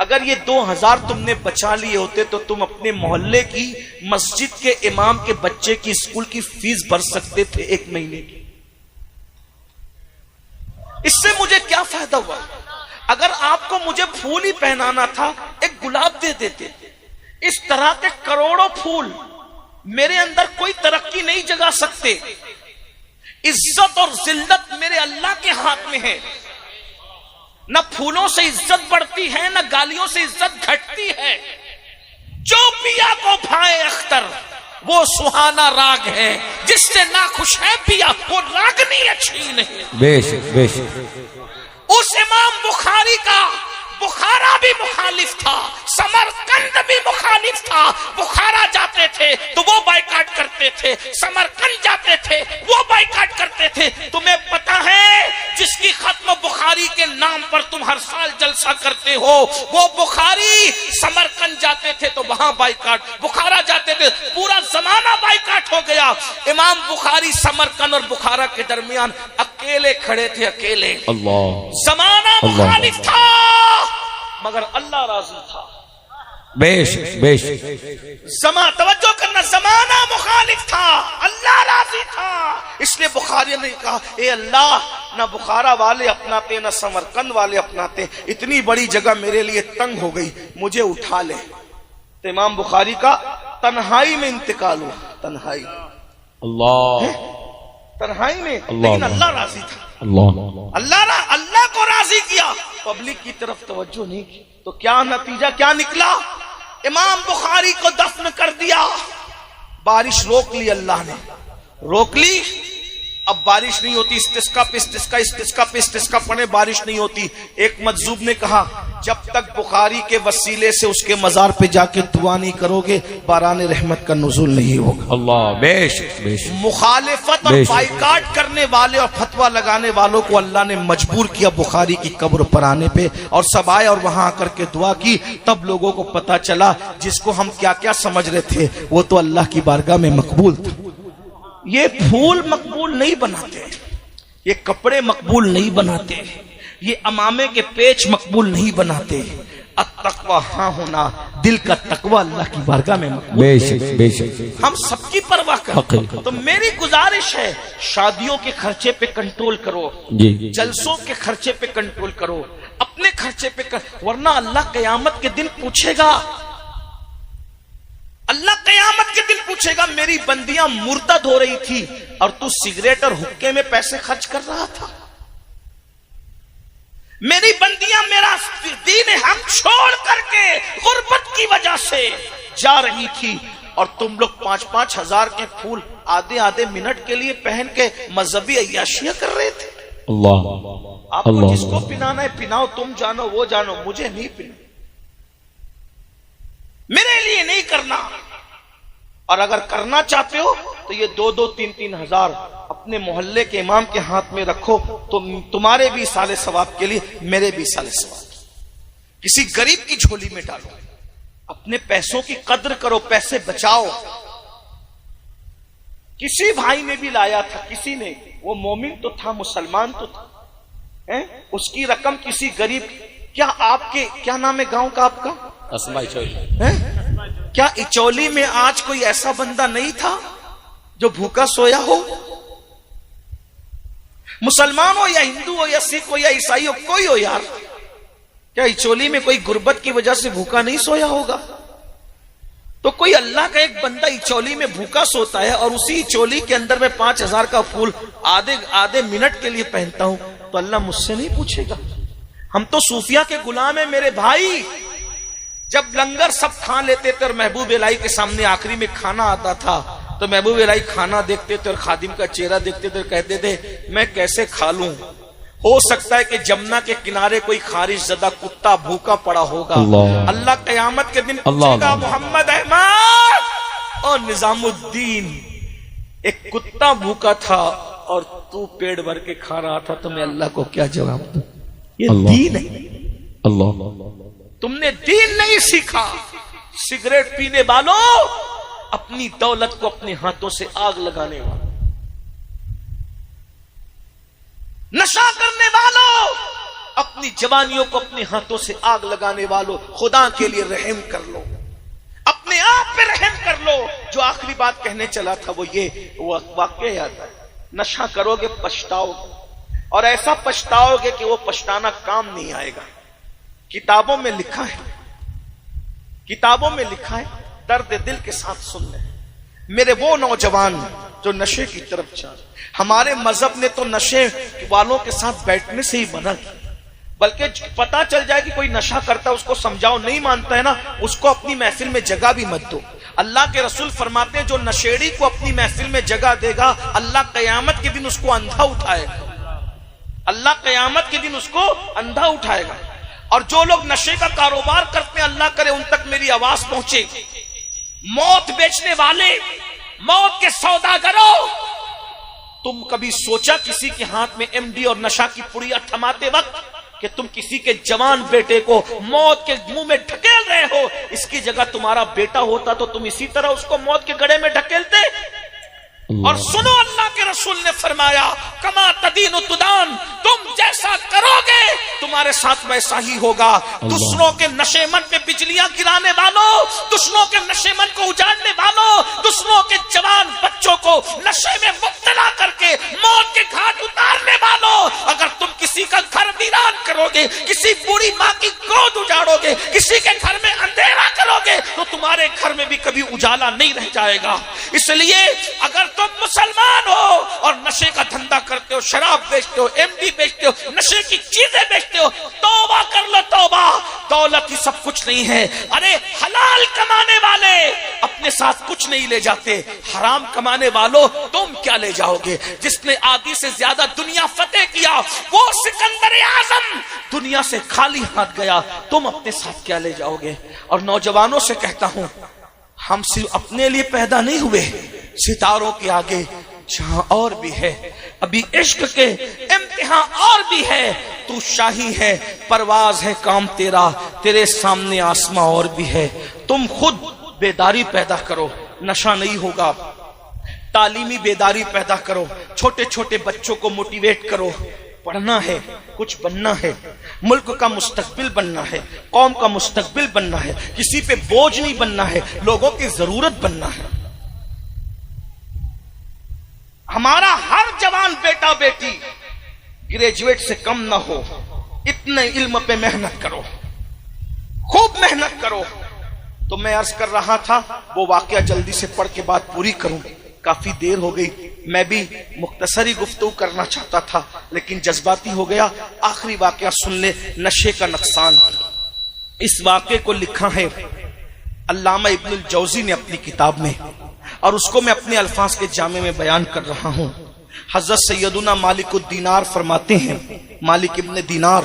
اگر یہ 2000 تم نے بچا لیے ہوتے تو تم اپنے محلے کی مسجد کے امام کے بچے کی اسکول کی فیس بھر سکتے تھے 1 مہینے کی. اس سے مجھے کیا فائدہ ہوا؟ اگر آپ کو مجھے پھول ہی پہنانا تھا ایک گلاب دے دیتے. اس طرح کے کروڑوں پھول میرے اندر کوئی ترقی نہیں جگا سکتے. عزت اور ذلت میرے اللہ کے ہاتھ میں ہے. نہ پھولوں سے عزت بڑھتی ہے نہ گالیوں سے عزت گھٹتی ہے. جو پیا کو بھائے اختر وہ سہانا راگ ہے. جس سے ناخوش ہے پیا وہ راگنی اچھی نہیں. بے شک بے شک. اس امام بخاری کا بخارا بھی مخالف تھا, سمرقند بھی مخالف تھا. بخارا جاتے تھے تو وہ بائیکاٹ کرتے تھے, سمرقند جاتے تھے وہ بائیکاٹ کرتے تھے. تمہیں پتا ہے جس کی ختم بخاری کے نام پر تم ہر سال جلسہ کرتے ہو وہ بخاری سمرقند جاتے تھے تو وہاں بائیکاٹ, بخارا جاتے تھے پورا زمانہ بائیکاٹ ہو گیا. امام بخاری سمرقند اور بخارا کے درمیان اکیلے کھڑے تھے, اکیلے. اللہ. زمانہ مخالف تھا مگر اللہ راضی تھا. بے شک بے شک. توجہ کرنا, زمانہ مخالف تھا اللہ راضی تھا. اس لیے بخاری نے کہا اے اللہ نہ بخارا والے اپناتے نہ سمرقند والے اپناتے, اتنی بڑی جگہ میرے لیے تنگ ہو گئی, مجھے اٹھا لے. تو امام بخاری کا تنہائی میں انتقال ہوا. تنہائی, اللہ, تنہائی میں, لیکن اللہ راضی تھا. اللہ کو راضی کیا, پبلک کی طرف توجہ نہیں کی. تو کیا نتیجہ کیا نکلا؟ امام بخاری کو دفن کر دیا. بارش روک لی, اللہ نے روک لی. اب بارش نہیں ہوتی, استسقا پہ استسقا, استسقا پہ استسقا پڑے, بارش نہیں ہوتی. ایک مجذوب نے کہا جب تک بخاری کے وسیلے سے اس کے مزار پہ جا کے دعا نہیں کرو گے باران رحمت کا نزول نہیں ہوگا. اللہ. بے شک بے شک. مخالفت اور بائیکاٹ کرنے والے اور فتویٰ لگانے والوں کو اللہ نے مجبور کیا بخاری کی قبر پر آنے پہ, اور سب آئے اور وہاں آ کر کے دعا کی. تب لوگوں کو پتا چلا جس کو ہم کیا کیا سمجھ رہے تھے وہ تو اللہ کی بارگاہ میں مقبول تھا. یہ پھول مقبول نہیں بناتے, یہ کپڑے مقبول نہیں بناتے, یہ امامے کے پیچ مقبول نہیں بناتے. التقوی ہاں ہونا, دل کا تقوی اللہ کی بارگاہ میں مقبول. بے شک بے شک. ہم سب کی پرواہ کریں. تو میری گزارش ہے شادیوں کے خرچے پہ کنٹرول کرو, جلسوں کے خرچے پہ کنٹرول کرو, اپنے خرچے پہ ورنہ اللہ قیامت کے دن پوچھے گا. اللہ قیامت کے دن پوچھے گا میری بندیاں مرتد ہو رہی تھی اور تو سگریٹ اور حقے میں پیسے خرچ کر رہا تھا. میری بندیاں میرا دین ہم چھوڑ کر کے غربت کی وجہ سے جا رہی تھی اور تم لوگ 5-5 ہزار کے پھول آدھے منٹ کے لیے پہن کے مذہبی عیاشیاں کر رہے تھے. اللہ. آپ کو جس کو پنانا ہے پناؤ, تم جانو وہ جانو, مجھے نہیں پنا, میرے لیے نہیں کرنا. اور اگر کرنا چاہتے ہو تو یہ 2-3 ہزار اپنے محلے کے امام کے ہاتھ میں رکھو تو تمہارے بھی سال ثواب کے لیے, میرے بھی سال ثواب. کسی غریب کی جھولی میں ڈالو, اپنے پیسوں کی قدر کرو, پیسے بچاؤ. کسی بھائی نے بھی لایا تھا, کسی نے, وہ مومن تو تھا, مسلمان تو تھا, اس کی رقم کسی غریب, کیا آپ کے کیا نام ہے گاؤں کا آپ کا؟ کیا اچولی میں آج کوئی ایسا بندہ نہیں تھا جو بھوکا سویا ہو؟ مسلمان ہو یا ہندو ہو یا سکھ ہو یا عیسائی ہو, کوئی ہو یار, کیا اچولی میں کوئی غربت کی وجہ سے بھوکا نہیں سویا ہوگا؟ تو کوئی اللہ کا ایک بندہ اچولی میں بھوکا سوتا ہے اور اسی اچولی کے اندر میں 5000 کا پھول آدھے منٹ کے لیے پہنتا ہوں تو اللہ مجھ سے نہیں پوچھے گا. ہم تو صوفیہ کے غلام ہیں میرے بھائی. جب لنگر سب کھا لیتے تھے اور محبوب الہی کے سامنے آخری میں کھانا آتا تھا تو محبوب الہی کھانا دیکھتے تھے اور خادم کا چہرہ دیکھتے تھے اور کہتے تھے میں کیسے کھا لوں, ہو سکتا ہے کہ جمنا کے کنارے کوئی خارش زدہ کتا بھوکا پڑا ہوگا. اللہ قیامت کے دن پوچھے گا محمد احمد اور نظام الدین, ایک کتا بھوکا تھا اور تو پیڑ بھر کے کھا رہا تھا, تو میں اللہ کو کیا جواب دوں؟ یہ دین ہے. اللہ. تم نے دین نہیں سیکھا. سگریٹ پینے والوں, اپنی دولت کو اپنے ہاتھوں سے آگ لگانے والوں, نشہ کرنے والوں, اپنی جوانیوں کو اپنے ہاتھوں سے آگ لگانے والوں، خدا کے لیے رحم کر لو، اپنے آپ پہ رحم کر لو۔ جو آخری بات کہنے چلا تھا وہ یہ، وہ واقعہ یاد ہے، نشہ کرو گے پچھتاؤ گے، اور ایسا پچھتاؤ گے کہ وہ پچھتانا کام نہیں آئے گا۔ کتابوں میں لکھا ہے، کتابوں میں لکھا ہے، درد دل کے ساتھ سن لیں میرے وہ نوجوان جو نشے کی طرف جا۔ ہمارے مذہب نے تو نشے والوں کے ساتھ بیٹھنے سے ہی منع کیا، بلکہ پتا چل جائے کہ کوئی نشہ کرتا ہے اس کو سمجھاؤ، نہیں مانتا ہے نا، اس کو اپنی محفل میں جگہ بھی مت دو۔ اللہ کے رسول فرماتے ہیں جو نشیڑی کو اپنی محفل میں جگہ دے گا، اللہ قیامت کے دن اس کو اندھا اٹھائے گا، اللہ قیامت کے دن اس کو اندھا اٹھائے گا۔ اور جو لوگ نشے کا کاروبار کرتے ہیں، اللہ کرے ان تک میری آواز پہنچے، موت بیچنے والے، موت کے سوداگروں، تم کبھی سوچا کسی کے ہاتھ میں ایم ڈی اور نشہ کی پڑیا تھماتے وقت کہ تم کسی کے جوان بیٹے کو موت کے منہ میں ڈھکیل رہے ہو؟ اس کی جگہ تمہارا بیٹا ہوتا تو تم اسی طرح اس کو موت کے گڑھے میں ڈھکیلتے؟ اور سنو، اللہ کے رسول نے فرمایا کما تدین تدان، تم جیسا کرو گے تمہارے ساتھ ویسا ہی ہوگا۔ دشمنوں کے نشے من پہ بجلیاں گرانے والوں، دشمنوں کے نشے من کو اجاڑنے والوں، دشمنوں کے جوان بچوں کو نشے میں مبتلا کر کے موت کے گھاٹ اتارنے والوں، اگر تم کسی کا گھر ویران کرو گے، کسی بوڑھی ماں کی گود اجاڑو گے، کسی کے گھر میں اندھیرا کرو گے، تو تمہارے گھر میں بھی کبھی اجالا نہیں رہ جائے گا۔ اس لیے اگر تم مسلمان ہو اور نشے کا دھندا کرتے ہو، شراب بیچتے ہو، ایم ڈی بیچتے ہو، نشے کی چیزیں بیچتے ہو، توبہ کر لو توبہ۔ دولت ہی سب کچھ نہیں ہے۔ ارے حلال کمانے والے اپنے ساتھ کچھ نہیں لے جاتے، حرام کمانے والوں تم کیا لے جاؤ گے؟ جس نے آدھی سے زیادہ دنیا فتح کیا وہ سکندر اعظم دنیا سے خالی ہاتھ گیا، تم اپنے ساتھ کیا لے جاؤ گے؟ اور نوجوانوں سے کہتا ہوں، ہم صرف اپنے لیے پیدا نہیں ہوئے، ستاروں کے آگے جہاں اور بھی ہے، ابھی عشق کے امتحان اور بھی ہے، تو شاہی ہے، پرواز ہے کام تیرا، تیرے سامنے آسماں اور بھی ہے۔ تم خود بیداری پیدا کرو، نشہ نہیں ہوگا، تعلیمی بیداری پیدا کرو، چھوٹے چھوٹے بچوں کو موٹیویٹ کرو، پڑھنا ہے، کچھ بننا ہے، ملک کا مستقبل بننا ہے، قوم کا مستقبل بننا ہے، کسی پہ بوجھ نہیں بننا ہے، لوگوں کی ضرورت بننا ہے۔ ہمارا ہر جوان بیٹا بیٹی گریجویٹ سے کم نہ ہو، اتنے علم پہ محنت کرو، خوب محنت کرو۔ تو میں عرض کر رہا تھا، وہ واقعہ جلدی سے پڑھ کے بات پوری کروں، کافی دیر ہو گئی، میں بھی مختصری گفتگو کرنا چاہتا تھا لیکن جذباتی ہو گیا۔ آخری واقعہ سن لے، نشے کا نقصان۔ اس واقعے کو لکھا ہے علامہ ابن الجوزی نے اپنی کتاب میں، اور اس کو میں اپنے الفاظ کے جامع میں بیان کر رہا ہوں۔ حضرت سیدنا مالک الدینار فرماتے ہیں، مالک ابن دینار،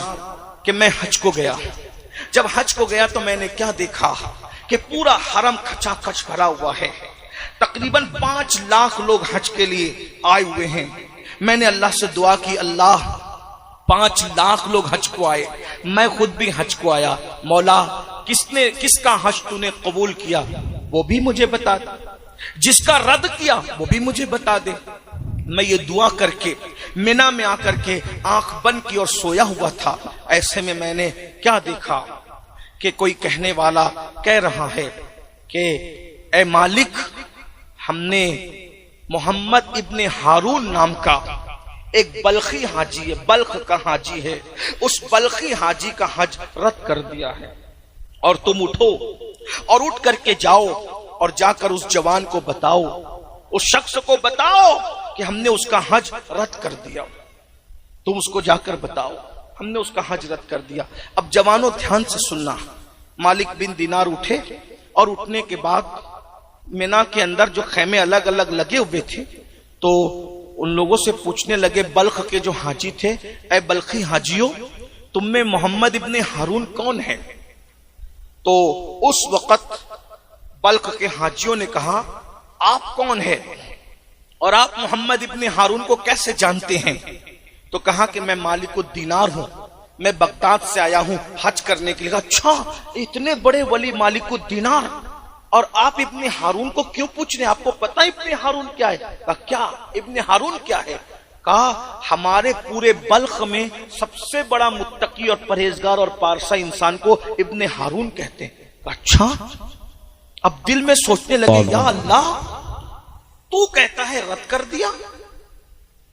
کہ میں حج کو گیا۔ جب حج کو گیا تو میں نے کیا دیکھا کہ پورا حرم کھچا کھچ بھرا ہوا ہے، تقریباً 5 لاکھ لوگ حج کے لیے آئے ہوئے ہیں۔ میں نے اللہ سے دعا کی، اللہ 5 لاکھ لوگ حج کو آئے، میں خود بھی حج کو آیا، مولا کس کا حج تو نے قبول کیا وہ بھی مجھے بتا دے، جس کا رد کیا وہ بھی مجھے بتا دے۔ میں یہ دعا کر کے مینا میں آ کر کے آنکھ بند کی اور سویا ہوا تھا۔ ایسے میں میں نے کیا دیکھا کہ کوئی کہنے والا کہہ رہا ہے کہ اے مالک، ہم نے محمد ابن ہارون نام کا ایک بلخی حاجی ہے، بلخ کا حاجی ہے، اس بلخی حاجی کا حج رد کر دیا ہے، اور تم اٹھو اور اٹھ کر کے جاؤ اور جا کر اس جوان کو بتاؤ، اس شخص کو بتاؤ کہ ہم نے اس کا حج رد کر دیا۔ تم اس کو جا کر بتاؤ ہم نے اس کا حج رد کر دیا۔ اب جوانوں دھیان سے سننا، مالک بن دینار اٹھے، اور اٹھنے کے بعد مینا کے اندر جو خیمے الگ الگ لگے ہوئے تھے تو ان لوگوں سے پوچھنے لگے، بلخ کے جو حاجی تھے، اے بلخی حاجیوں، تم میں محمد ابن ہارون کون ہے؟ تو اس وقت بلخ کے حاجیوں نے کہا، آپ کون ہیں اور آپ محمد ابن ہارون کو کیسے جانتے ہیں؟ تو کہا کہ میں مالک الدینار ہوں، میں بغداد سے آیا ہوں حج کرنے کے لیے۔ اچھا، اتنے بڑے ولی مالک الدینار، اور آپ ابن ہارون کو کیوں پوچھ رہے ہیں؟ آپ کو پتہ ابن ہارون کیا ہے؟ کہا کیا ابن ہارون کیا ہے؟ کہا ہمارے پورے بلخ میں سب سے بڑا متقی اور پرہیزگار اور پارسا انسان کو ابن ہارون کہتے ہیں. اچھا. اب دل میں سوچنے لگے یا اللہ تو کہتا ہے رد کر دیا,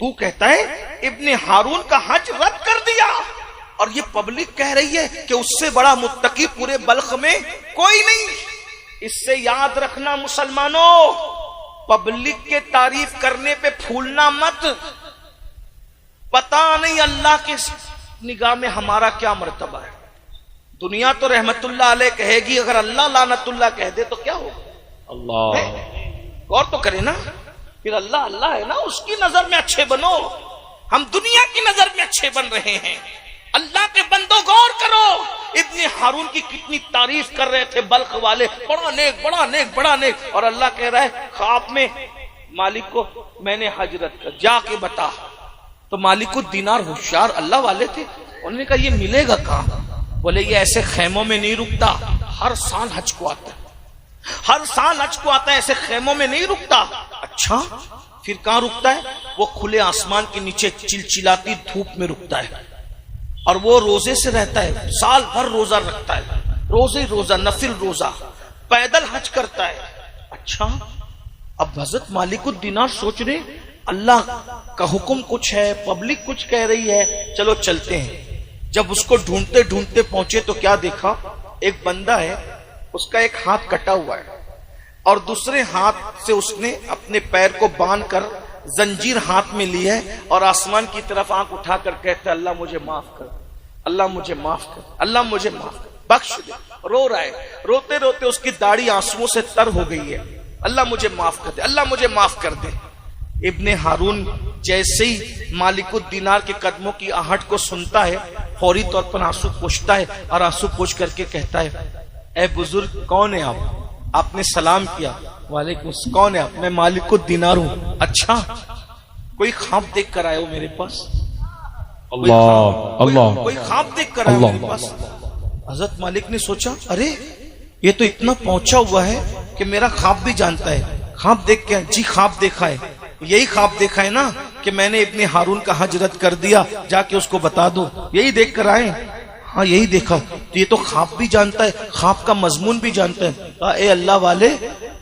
تو کہتا ہے ابن ہارون کا حج رد کر دیا, اور یہ پبلک کہہ رہی ہے کہ اس سے بڑا متقی پورے بلخ میں کوئی نہیں. اس سے یاد رکھنا مسلمانوں, پبلک کے تعریف کرنے پہ پھولنا مت. پتا نہیں اللہ کی نگاہ میں ہمارا کیا مرتبہ ہے. دنیا تو رحمت اللہ علیہ کہے گی, اگر اللہ لعنت اللہ کہہ دے تو کیا ہوگا؟ اللہ غور تو کرے نا, پھر اللہ اللہ ہے نا, اس کی نظر میں اچھے بنو. ہم دنیا کی نظر میں اچھے بن رہے ہیں. اللہ کے بندوں غور کرو, ابن ہارون کی کتنی تعریف کر رہے تھے بلخ والے, بڑا نیک بڑا نیک بڑا نیک, اور اللہ کہہ رہا ہے خواب میں مالک کو میں نے حجرت کر, جا کے بتا. تو مالک الدینار ہوشیار اللہ والے تھے, انہوں نے کہا یہ ملے گا کہاں؟ بولے یہ ایسے خیموں میں نہیں رکتا, ہر سال حج کو آتا ہے, ہر سال حج کو آتا ہے, ایسے خیموں میں نہیں رکتا. اچھا پھر کہاں رکتا ہے؟ وہ کھلے آسمان کے نیچے چلچلاتی دھوپ میں رکتا ہے, اور وہ روزے سے رہتا ہے, سال بھر روزہ رکھتا ہے, روزے روزہ نفل روزہ, پیدل حج کرتا ہے. اچھا اب حضرت مالک الدینار سوچ رہے اللہ کا حکم کچھ ہے, پبلک کچھ کہہ رہی ہے, چلو چلتے ہیں. جب اس کو ڈھونڈتے ڈھونڈتے پہنچے تو کیا دیکھا؟ ایک بندہ ہے, اس کا ایک ہاتھ کٹا ہوا ہے, اور دوسرے ہاتھ سے اس نے اپنے پیر کو باندھ کر زنجیر ہاتھ میں لی ہے, اور آسمان کی طرف آنکھ اٹھا کر کہتا ہے اللہ مجھے معاف کر, اللہ مجھے معاف کر, اللہ مجھے معاف کر, بخش دے. رو رہا ہے, روتے روتے اس کی داڑھی آنسوؤں سے تر ہو گئی ہے, اللہ مجھے معاف کر دے, اللہ مجھے معاف کر دے. ابن ہارون جیسے ہی مالک الدینار کے قدموں کی آہٹ کو سنتا ہے, فوری طور پر آنسو پوچھتا ہے, اور آنسو پوچھ کر کے کہتا ہے اے بزرگ کون ہے آپ؟ آپ نے سلام کیا, وعلیکم السلام, کون ہے آپ؟ میں مالک الدینار ہوں. اچھا کوئی خواب دیکھ کر آئے ہو میرے پاس؟ اللہ اللہ کوئی خواب دیکھ کر آئے ہو میرے پاس؟ حضرت مالک نے سوچا ارے یہ تو اتنا پہنچا ہوا ہے کہ میرا خواب بھی جانتا ہے. خواب دیکھ کے؟ جی خواب دیکھا ہے. یہی خواب دیکھا ہے نا کہ میں نے ابن ہارون کا حج رد کر دیا, جا کے اس کو بتا دو. یہی دیکھ کر آئے؟ ہاں یہی دیکھا. تو یہ تو خواب بھی جانتا ہے, خواب کا مضمون بھی جانتا ہے. کہا اے اللہ والے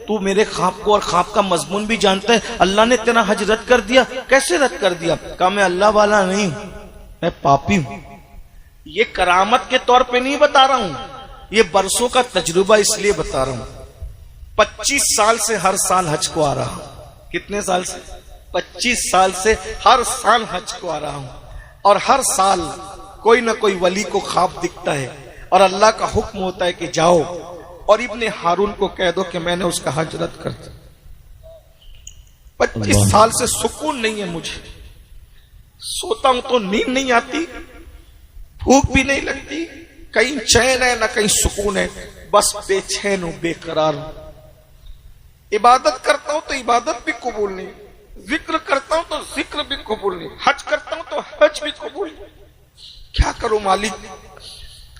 تو میرے خواب کو اور خواب کا مضمون بھی جانتا ہے, اللہ نے تیرا حج رد کر دیا, کیسے رد کر دیا؟ کہا میں اللہ والا نہیں ہوں, میں پاپی ہوں. یہ کرامت کے طور پہ نہیں بتا رہا ہوں, یہ برسوں کا تجربہ اس لیے بتا رہا ہوں. 25 سال سے ہر سال حج کو آ رہا ہوں. کتنے سال سے؟ 25 سال سے ہر سال حج کو آ رہا ہوں, اور ہر سال کوئی نہ کوئی ولی کو خواب دکھتا ہے, اور اللہ کا حکم ہوتا ہے کہ جاؤ اور ابن ہارون کو کہہ دو کہ میں نے اس کا حج رد کر دیا. 25 سال سے سکون نہیں ہے مجھے, سوتا ہوں تو نیند نہیں آتی, بھوک بھی نہیں لگتی, کہیں چین ہے نہ کہیں سکون ہے, بس بے چین ہوں, بے قرار ہوں. عبادت کرتا ہوں تو عبادت بھی قبول نہیں, ذکر کرتا ہوں تو ذکر بھی قبول نہیں, حج کرتا ہوں تو حج بھی قبول نہیں. کیا کروں مالک؟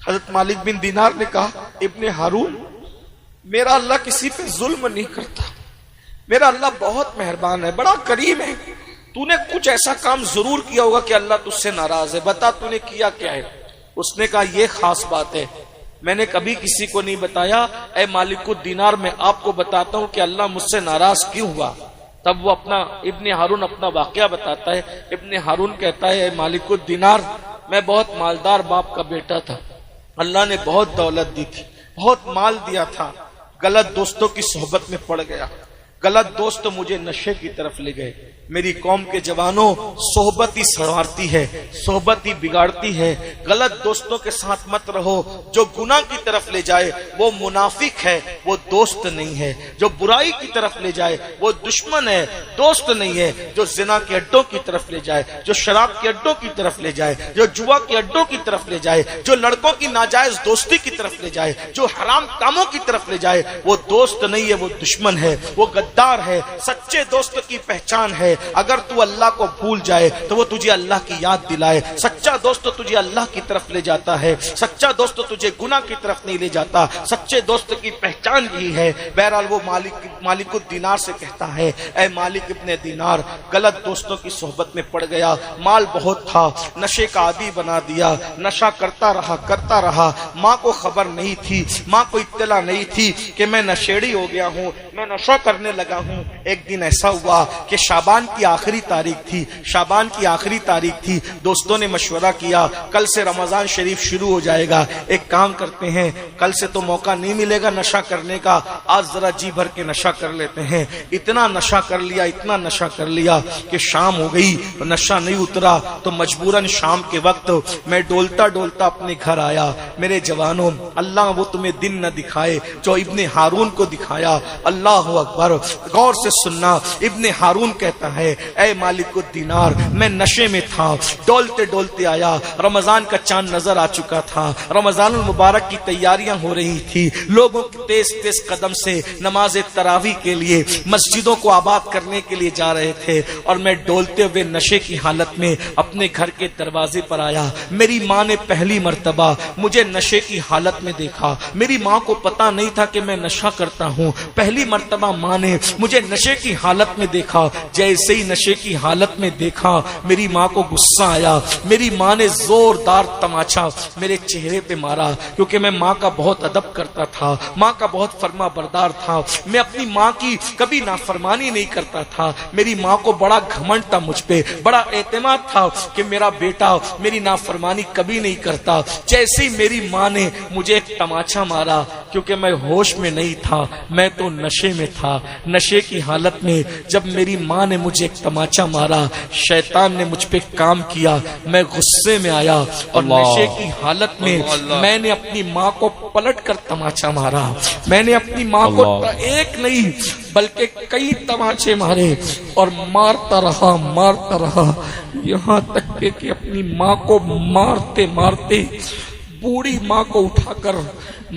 حضرت مالک بن دینار نے کہا ابن ہارون میرا اللہ کسی پہ ظلم نہیں کرتا, میرا اللہ بہت مہربان ہے, بڑا کریم ہے. تو نے کچھ ایسا کام ضرور کیا ہوگا کہ اللہ تجھ سے ناراض ہے, بتا تو نے کیا کیا ہے؟ اس نے کہا یہ خاص بات ہے, میں نے کبھی کسی کو نہیں بتایا. اے مالک الدینار میں آپ کو بتاتا ہوں کہ اللہ مجھ سے ناراض کیوں ہوا. تب وہ اپنا ابن ہارون اپنا واقعہ بتاتا ہے. ابن ہارون کہتا ہے اے مالک الدینار میں بہت مالدار باپ کا بیٹا تھا, اللہ نے بہت دولت دی تھی, بہت مال دیا تھا, غلط دوستوں کی صحبت میں پڑ گیا, غلط دوست مجھے نشے کی طرف لے گئے. میری قوم کے جوانوں صحبت ہی سنوارتی ہے, صحبت ہی بگاڑتی ہے. غلط دوستوں کے ساتھ مت رہو, جو گناہ کی طرف لے جائے وہ منافق ہے, وہ دوست نہیں ہے. جو برائی کی طرف لے جائے وہ دشمن ہے, دوست نہیں ہے. جو زنا کے اڈوں کی طرف لے جائے, جو شراب کے اڈوں کی طرف لے جائے, جو جوا کے اڈوں کی طرف لے جائے, جو لڑکوں کی ناجائز دوستی کی طرف لے جائے, جو حرام کاموں کی طرف لے جائے, وہ دوست نہیں ہے, وہ دشمن ہے, وہ خوددار ہے، سچے دوست کی پہچان ہے اگر تو اللہ کو بھول جائے تو وہ تجھے اللہ کی یاد دلائے. سچا دوست تجھے اللہ کی طرف لے جاتا ہے، سچا دوست تجھے گناہ کی طرف نہیں لے جاتا. سچے دوست کی پہچان یہی ہے. بہرحال وہ مالک الدینار سے کہتا ہے اے مالک ابن دینار، غلط دوستوں کی صحبت میں پڑ گیا، مال بہت تھا، نشے کا عادی بنا دیا، نشہ کرتا رہا. ماں کو خبر نہیں تھی، ماں کو اطلاع نہیں تھی کہ میں نشیڑی ہو گیا ہوں، میں نشہ کرنے لگا ہوں. ایک دن ایسا ہوا کہ شعبان کی آخری تاریخ تھی. دوستوں نے مشورہ کیا کل سے رمضان شریف شروع ہو جائے گا، ایک کام کرتے ہیں، کل سے تو موقع نہیں ملے گا نشہ کرنے کا، آج ذرا جی بھر کے نشہ کر لیتے ہیں. اتنا نشہ کر لیا کہ شام ہو گئی، نشہ نہیں اترا تو مجبوراً شام کے وقت میں ڈولتا اپنے گھر آیا. میرے جوانوں، اللہ وہ تمہیں دن نہ دکھائے جو ابن ہارون کو دکھایا. اللہ اکبر. غور سے سننا، ابن ہارون کہتا ہے اے مالک الدینار، میں نشے میں تھا، ڈولتے آیا. رمضان کا چاند نظر آ چکا تھا، رمضان المبارک کی تیاریاں ہو رہی تھی، لوگوں تیز قدم سے نماز تراویح کے لیے مسجدوں کو آباد کرنے کے لیے جا رہے تھے، اور میں ڈولتے ہوئے نشے کی حالت میں اپنے گھر کے دروازے پر آیا. میری ماں نے پہلی مرتبہ مجھے نشے کی حالت میں دیکھا. میری ماں کو پتا نہیں تھا کہ میں نشہ کرتا ہوں. پہلی مرتبہ ماں نے مجھے نشے کی حالت میں دیکھا. جیسے ہی نشے کی حالت میں دیکھا میری ماں کو غصہ آیا. میری ماں نے زوردار تماچا میرے چہرے پہ مارا، کیونکہ میں ماں کا بہت ادب کرتا تھا، ماں کا بہت فرما بردار تھا. میں اپنی ماں کی کبھی نافرمانی نہیں کرتا تھا. میری ماں کو بڑا گھمنڈ تھا مجھ پہ، بڑا اعتماد تھا کہ میرا بیٹا میری نافرمانی کبھی نہیں کرتا. جیسے ہی میری ماں نے مجھے ایک تماچا مارا، کیونکہ میں ہوش میں نہیں تھا، میں تو نشے میں تھا. نشے کی حالت میں جب میری ماں نے مجھے ایک تماچا مارا، شیطان نے مجھ پہ کام کیا. میں غصے میں آیا اور نشے کی حالت میں میں نے اپنی ماں کو پلٹ کر تماچا مارا. میں نے اپنی ماں کو ایک نہیں بلکہ کئی تماچے مارے، اور مارتا رہا یہاں تک کہ اپنی ماں کو مارتے بوڑھی ماں کو اٹھا کر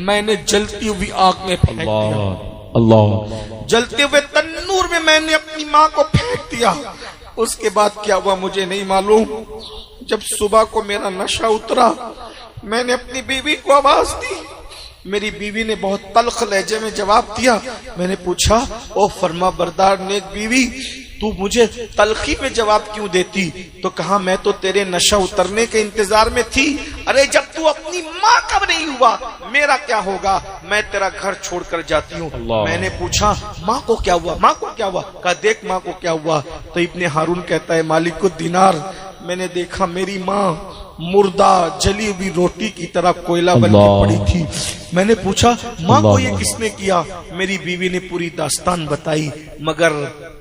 میں نے جلتی ہوئی آگ میں پھینک دیا. جلتے ہوئے تنور میں میں نے اپنی ماں کو پھینک دیا. اس کے بعد کیا ہوا مجھے نہیں معلوم. جب صبح کو میرا نشہ اترا، میں نے اپنی بیوی کو آواز دی. میری بیوی نے بہت تلخ لہجے میں جواب دیا. میں نے پوچھا او فرما بردار نیک بیوی، تو مجھے تلخی میں جواب کیوں دیتی؟ تو کہا میں تو تیرے نشہ اترنے کے انتظار میں تھی. ارے جب تو اپنی ماں کا نہیں ہوا میرا کیا ہوگا؟ میں تیرا گھر چھوڑ کر جاتی ہوں. میں نے پوچھا ماں کو کیا ہوا؟ کہا دیکھ ماں کو کیا ہوا. تو ابن ہارون کہتا ہے مالک الدینار، میں نے دیکھا میری ماں مردہ جلی ہوئی روٹی کی طرح کوئلہ بن کے پڑی تھی. میں نے پوچھا ماں کو یہ کس نے کیا؟ میری بیوی نے پوری داستان بتائی. مگر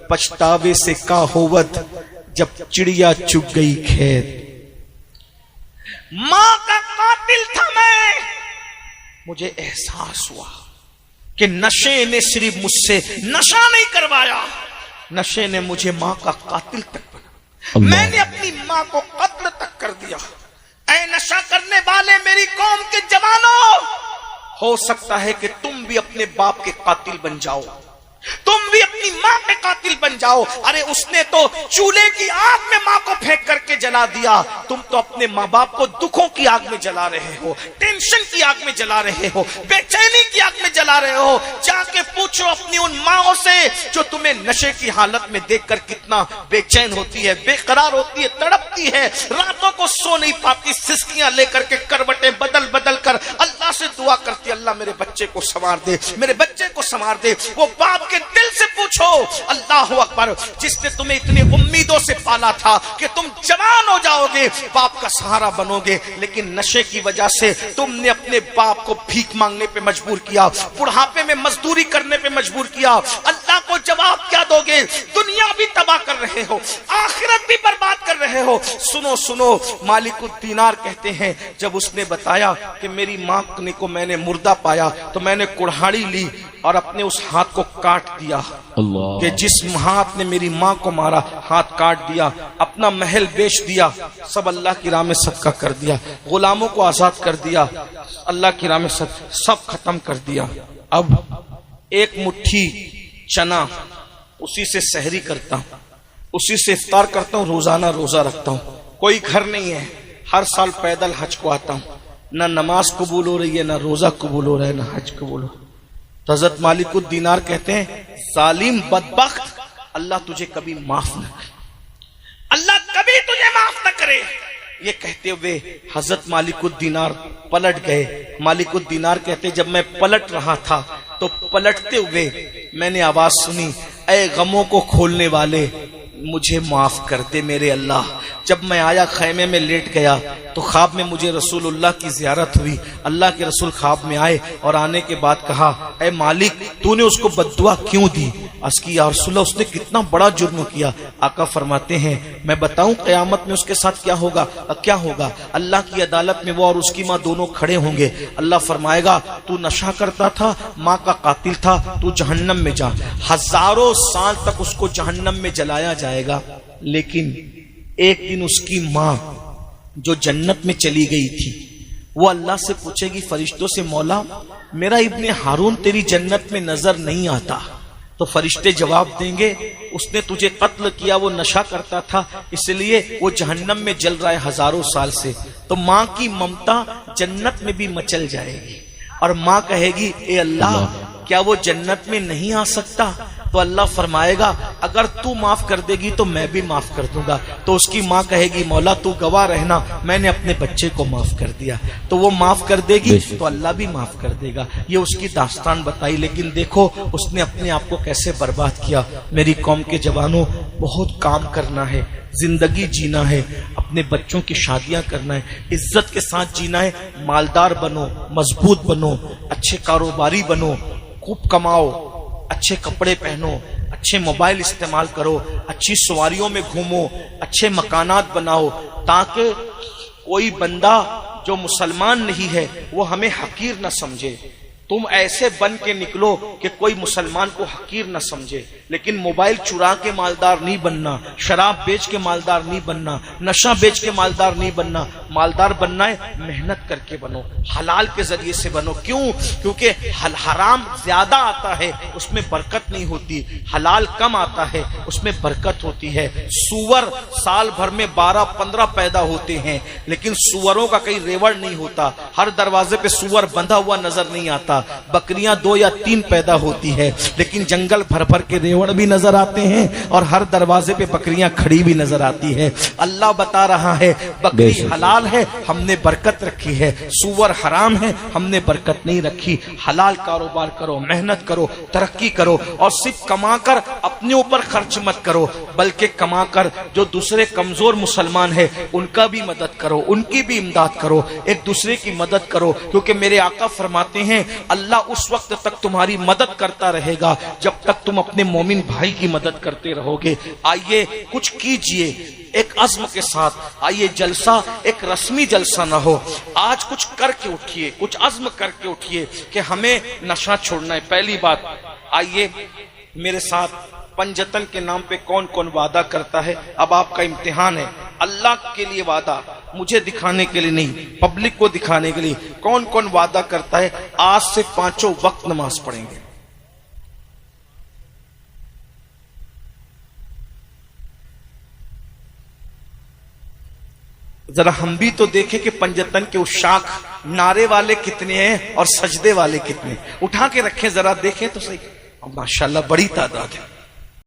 پچھتاوے سے کا ہوت جب چڑیا چگ گئی کھیت. ماں کا قاتل تھا میں. مجھے احساس ہوا کہ نشے نے صرف مجھ سے نشہ نہیں کروایا، نشے نے مجھے ماں کا قاتل تک بنا. میں نے اپنی ماں کو قتل تک کر دیا. اے نشہ کرنے والے میری قوم کے جوانوں، ہو سکتا ہے کہ تم بھی اپنے باپ کے قاتل بن جاؤ، تم بھی اپنی ماں کے قاتل بن جاؤ. ارے اس نے تو چولہے کی آگ میں ماں کو پھینک کر کے جلا دیا، تم تو اپنے ماں باپ کو دکھوں کی آگ میں جلا رہے ہو، ٹینشن کی آگ میں جلا رہے ہو، بے چینی کی آگ میں جلا رہے ہو. جا کے پوچھو اپنی ان ماں سے جو تمہیں نشے کی حالت میں دیکھ کر کتنا بے چین ہوتی ہے، بے قرار ہوتی ہے، تڑپتی ہے، راتوں کو سو نہیں پاتی، سسکیاں لے کر کے کروٹیں بدل کر اللہ سے دعا کرتی اللہ میرے بچے کو سنوار دے، میرے بچے کو سنوار دے. وہ باپ کے دل سے پوچھو اللہ اکبر، جس نے تمہیں اتنی امیدوں سے پالا تھا کہ تم جوان ہو جاؤ گے، باپ کا سہارا بنو گے، لیکن نشے کی وجہ سے تم نے اپنے باپ کو بھیک مانگنے پہ مجبور کیا، بڑھاپے میں مزدوری کرنے پہ مجبور کیا. اللہ کو جواب کیا دو گے؟ دنیا بھی تباہ کر رہے ہو، آخرت بھی برباد کر رہے ہو. سنو مالک الدینار کہتے ہیں جب اس نے بتایا کہ میری ماں کو میں نے مردہ پایا تو میں نے کڑھاڑی لی اور اپنے اس ہاتھ کو کاٹ دیا کہ جس ہاتھ نے میری ماں کو مارا، ہاتھ کاٹ دیا، اپنا محل بیچ دیا، سب اللہ کی راہ میں صدقہ کر دیا، غلاموں کو آزاد کر دیا، اللہ کی راہ میں سب ختم کر دیا. اب ایک مٹھی چنا اسی سے سحری کرتا ہوں، اسی سے افطار کرتا ہوں، روزانہ روزہ رکھتا ہوں، کوئی گھر نہیں ہے، ہر سال پیدل حج کو آتا ہوں، نہ نماز قبول ہو رہی ہے، نہ روزہ قبول ہو رہا ہے، نہ حج قبول ہو رہا ہے۔ تو حضرت مالک الدینار کہتے ہیں ظالم بدبخت، اللہ تجھے کبھی معاف نہ کرے، اللہ کبھی تجھے معاف نہ کرے۔ یہ کہتے ہوئے حضرت مالک الدینار پلٹ گئے۔ مالک الدینار کہتے جب میں پلٹ رہا تھا تو پلٹتے ہوئے میں نے آواز سنی، اے غموں کو کھولنے والے مجھے معاف کر دے میرے اللہ۔ جب میں آیا خیمے میں لیٹ گیا تو خواب میں مجھے رسول اللہ کی زیارت ہوئی۔ اللہ کے رسول خواب میں آئے اور آنے کے بعد کہا، اے مالک تو نے اس کو بددعا کیوں دی؟ عرض کی یا رسول اللہ اس نے کتنا بڑا جرم کیا۔ آقا فرماتے ہیں میں بتاؤں قیامت میں اس کے ساتھ کیا ہوگا؟ کیا ہوگا؟ اللہ کی عدالت میں وہ اور اس کی ماں دونوں کھڑے ہوں گے۔ اللہ فرمائے گا تو نشہ کرتا تھا، ماں کا قاتل تھا، تو جہنم میں جا۔ ہزاروں سال تک اس کو جہنم میں جلایا جائے گا، لیکن ایک دن اس کی ماں جو جنت میں چلی گئی تھی وہ اللہ سے پوچھے گی فرشتوں سے، مولا میرا ابن ہارون تیری جنت میں نظر نہیں آتا۔ تو فرشتے جواب دیں گے اس نے تجھے قتل کیا، وہ نشہ کرتا تھا اس لیے وہ جہنم میں جل رہا ہے ہزاروں سال سے۔ تو ماں کی ممتا جنت میں بھی مچل جائے گی اور ماں کہے گی اے اللہ کیا وہ جنت میں نہیں آ سکتا؟ تو اللہ فرمائے گا اگر تو معاف کر دے گی تو میں بھی معاف کر دوں گا۔ تو اس کی ماں کہے گی مولا تو گواہ رہنا میں نے اپنے بچے کو معاف کر دیا۔ تو وہ معاف کر دے گی تو اللہ بھی معاف کر دے گا۔ یہ اس کی داستان بتائی، لیکن دیکھو اس نے اپنے آپ کو کیسے برباد کیا۔ میری قوم کے جوانوں بہت کام کرنا ہے، زندگی جینا ہے، اپنے بچوں کی شادیاں کرنا ہے، عزت کے ساتھ جینا ہے، مالدار بنو، مضبوط بنو، اچھے کاروباری بنو، خوب کماؤ، اچھے کپڑے پہنو، اچھے موبائل استعمال کرو، اچھی سواریوں میں گھومو، اچھے مکانات بناؤ، تاکہ کوئی بندہ جو مسلمان نہیں ہے وہ ہمیں حقیر نہ سمجھے۔ تم ایسے بن کے نکلو کہ کوئی مسلمان کو حقیر نہ سمجھے، لیکن موبائل چرا کے مالدار نہیں بننا، شراب بیچ کے مالدار نہیں بننا، نشہ بیچ کے مالدار نہیں بننا۔ مالدار بننا ہے محنت کر کے بنو، حلال کے ذریعے سے بنو۔ کیوں؟ کیونکہ حرام زیادہ آتا ہے اس میں برکت نہیں ہوتی، حلال کم آتا ہے اس میں برکت ہوتی ہے۔ سور سال بھر میں 12-15 پیدا ہوتے ہیں، لیکن سوروں کا کہیں ریوڑ نہیں ہوتا، ہر دروازے پہ سور بندھا ہوا نظر نہیں آتا۔ بکریاں 2 یا 3 پیدا ہوتی ہے، لیکن جنگل بھر بھر کے ریوڑ بھی نظر آتے ہیں اور ہر دروازے پہ بکریاں کھڑی بھی نظر آتی ہے۔ اللہ بتا رہا ہے بکری حلال ہے ہم نے برکت رکھی ہے، سور حرام ہے ہم نے برکت نہیں رکھی۔ حلال کاروبار کرو، محنت کرو، ترقی کرو، اور صرف کما کر اپنے اوپر خرچ مت کرو، بلکہ کما کر جو دوسرے کمزور مسلمان ہیں ان کا بھی مدد کرو، ان کی بھی امداد کرو، ایک دوسرے کی مدد کرو۔ کیونکہ میرے آقا فرماتے ہیں اللہ اس وقت تک تمہاری مدد کرتا رہے گا جب تک تم اپنے مومن بھائی کی مدد کرتے رہو گے۔ آئیے کچھ کیجئے ایک عزم کے ساتھ، آئیے جلسہ ایک رسمی جلسہ نہ ہو، آج کچھ کر کے اٹھیے، کچھ عزم کر کے اٹھیے کہ ہمیں نشہ چھوڑنا ہے۔ پہلی بات آئیے میرے ساتھ پنجتن کے نام پہ کون کون وعدہ کرتا ہے؟ اب آپ کا امتحان ہے، اللہ کے لیے وعدہ، مجھے دکھانے کے لیے نہیں، پبلک کو دکھانے کے لیے کون کون وعدہ کرتا ہے؟ آج سے 5 وقت نماز پڑھیں گے۔ ذرا ہم بھی تو دیکھیں کہ پنجتن کے اشاک نعرے والے کتنے ہیں اور سجدے والے کتنے، اٹھا کے رکھیں ذرا دیکھیں تو صحیح، ماشاءاللہ بڑی تعداد ہے۔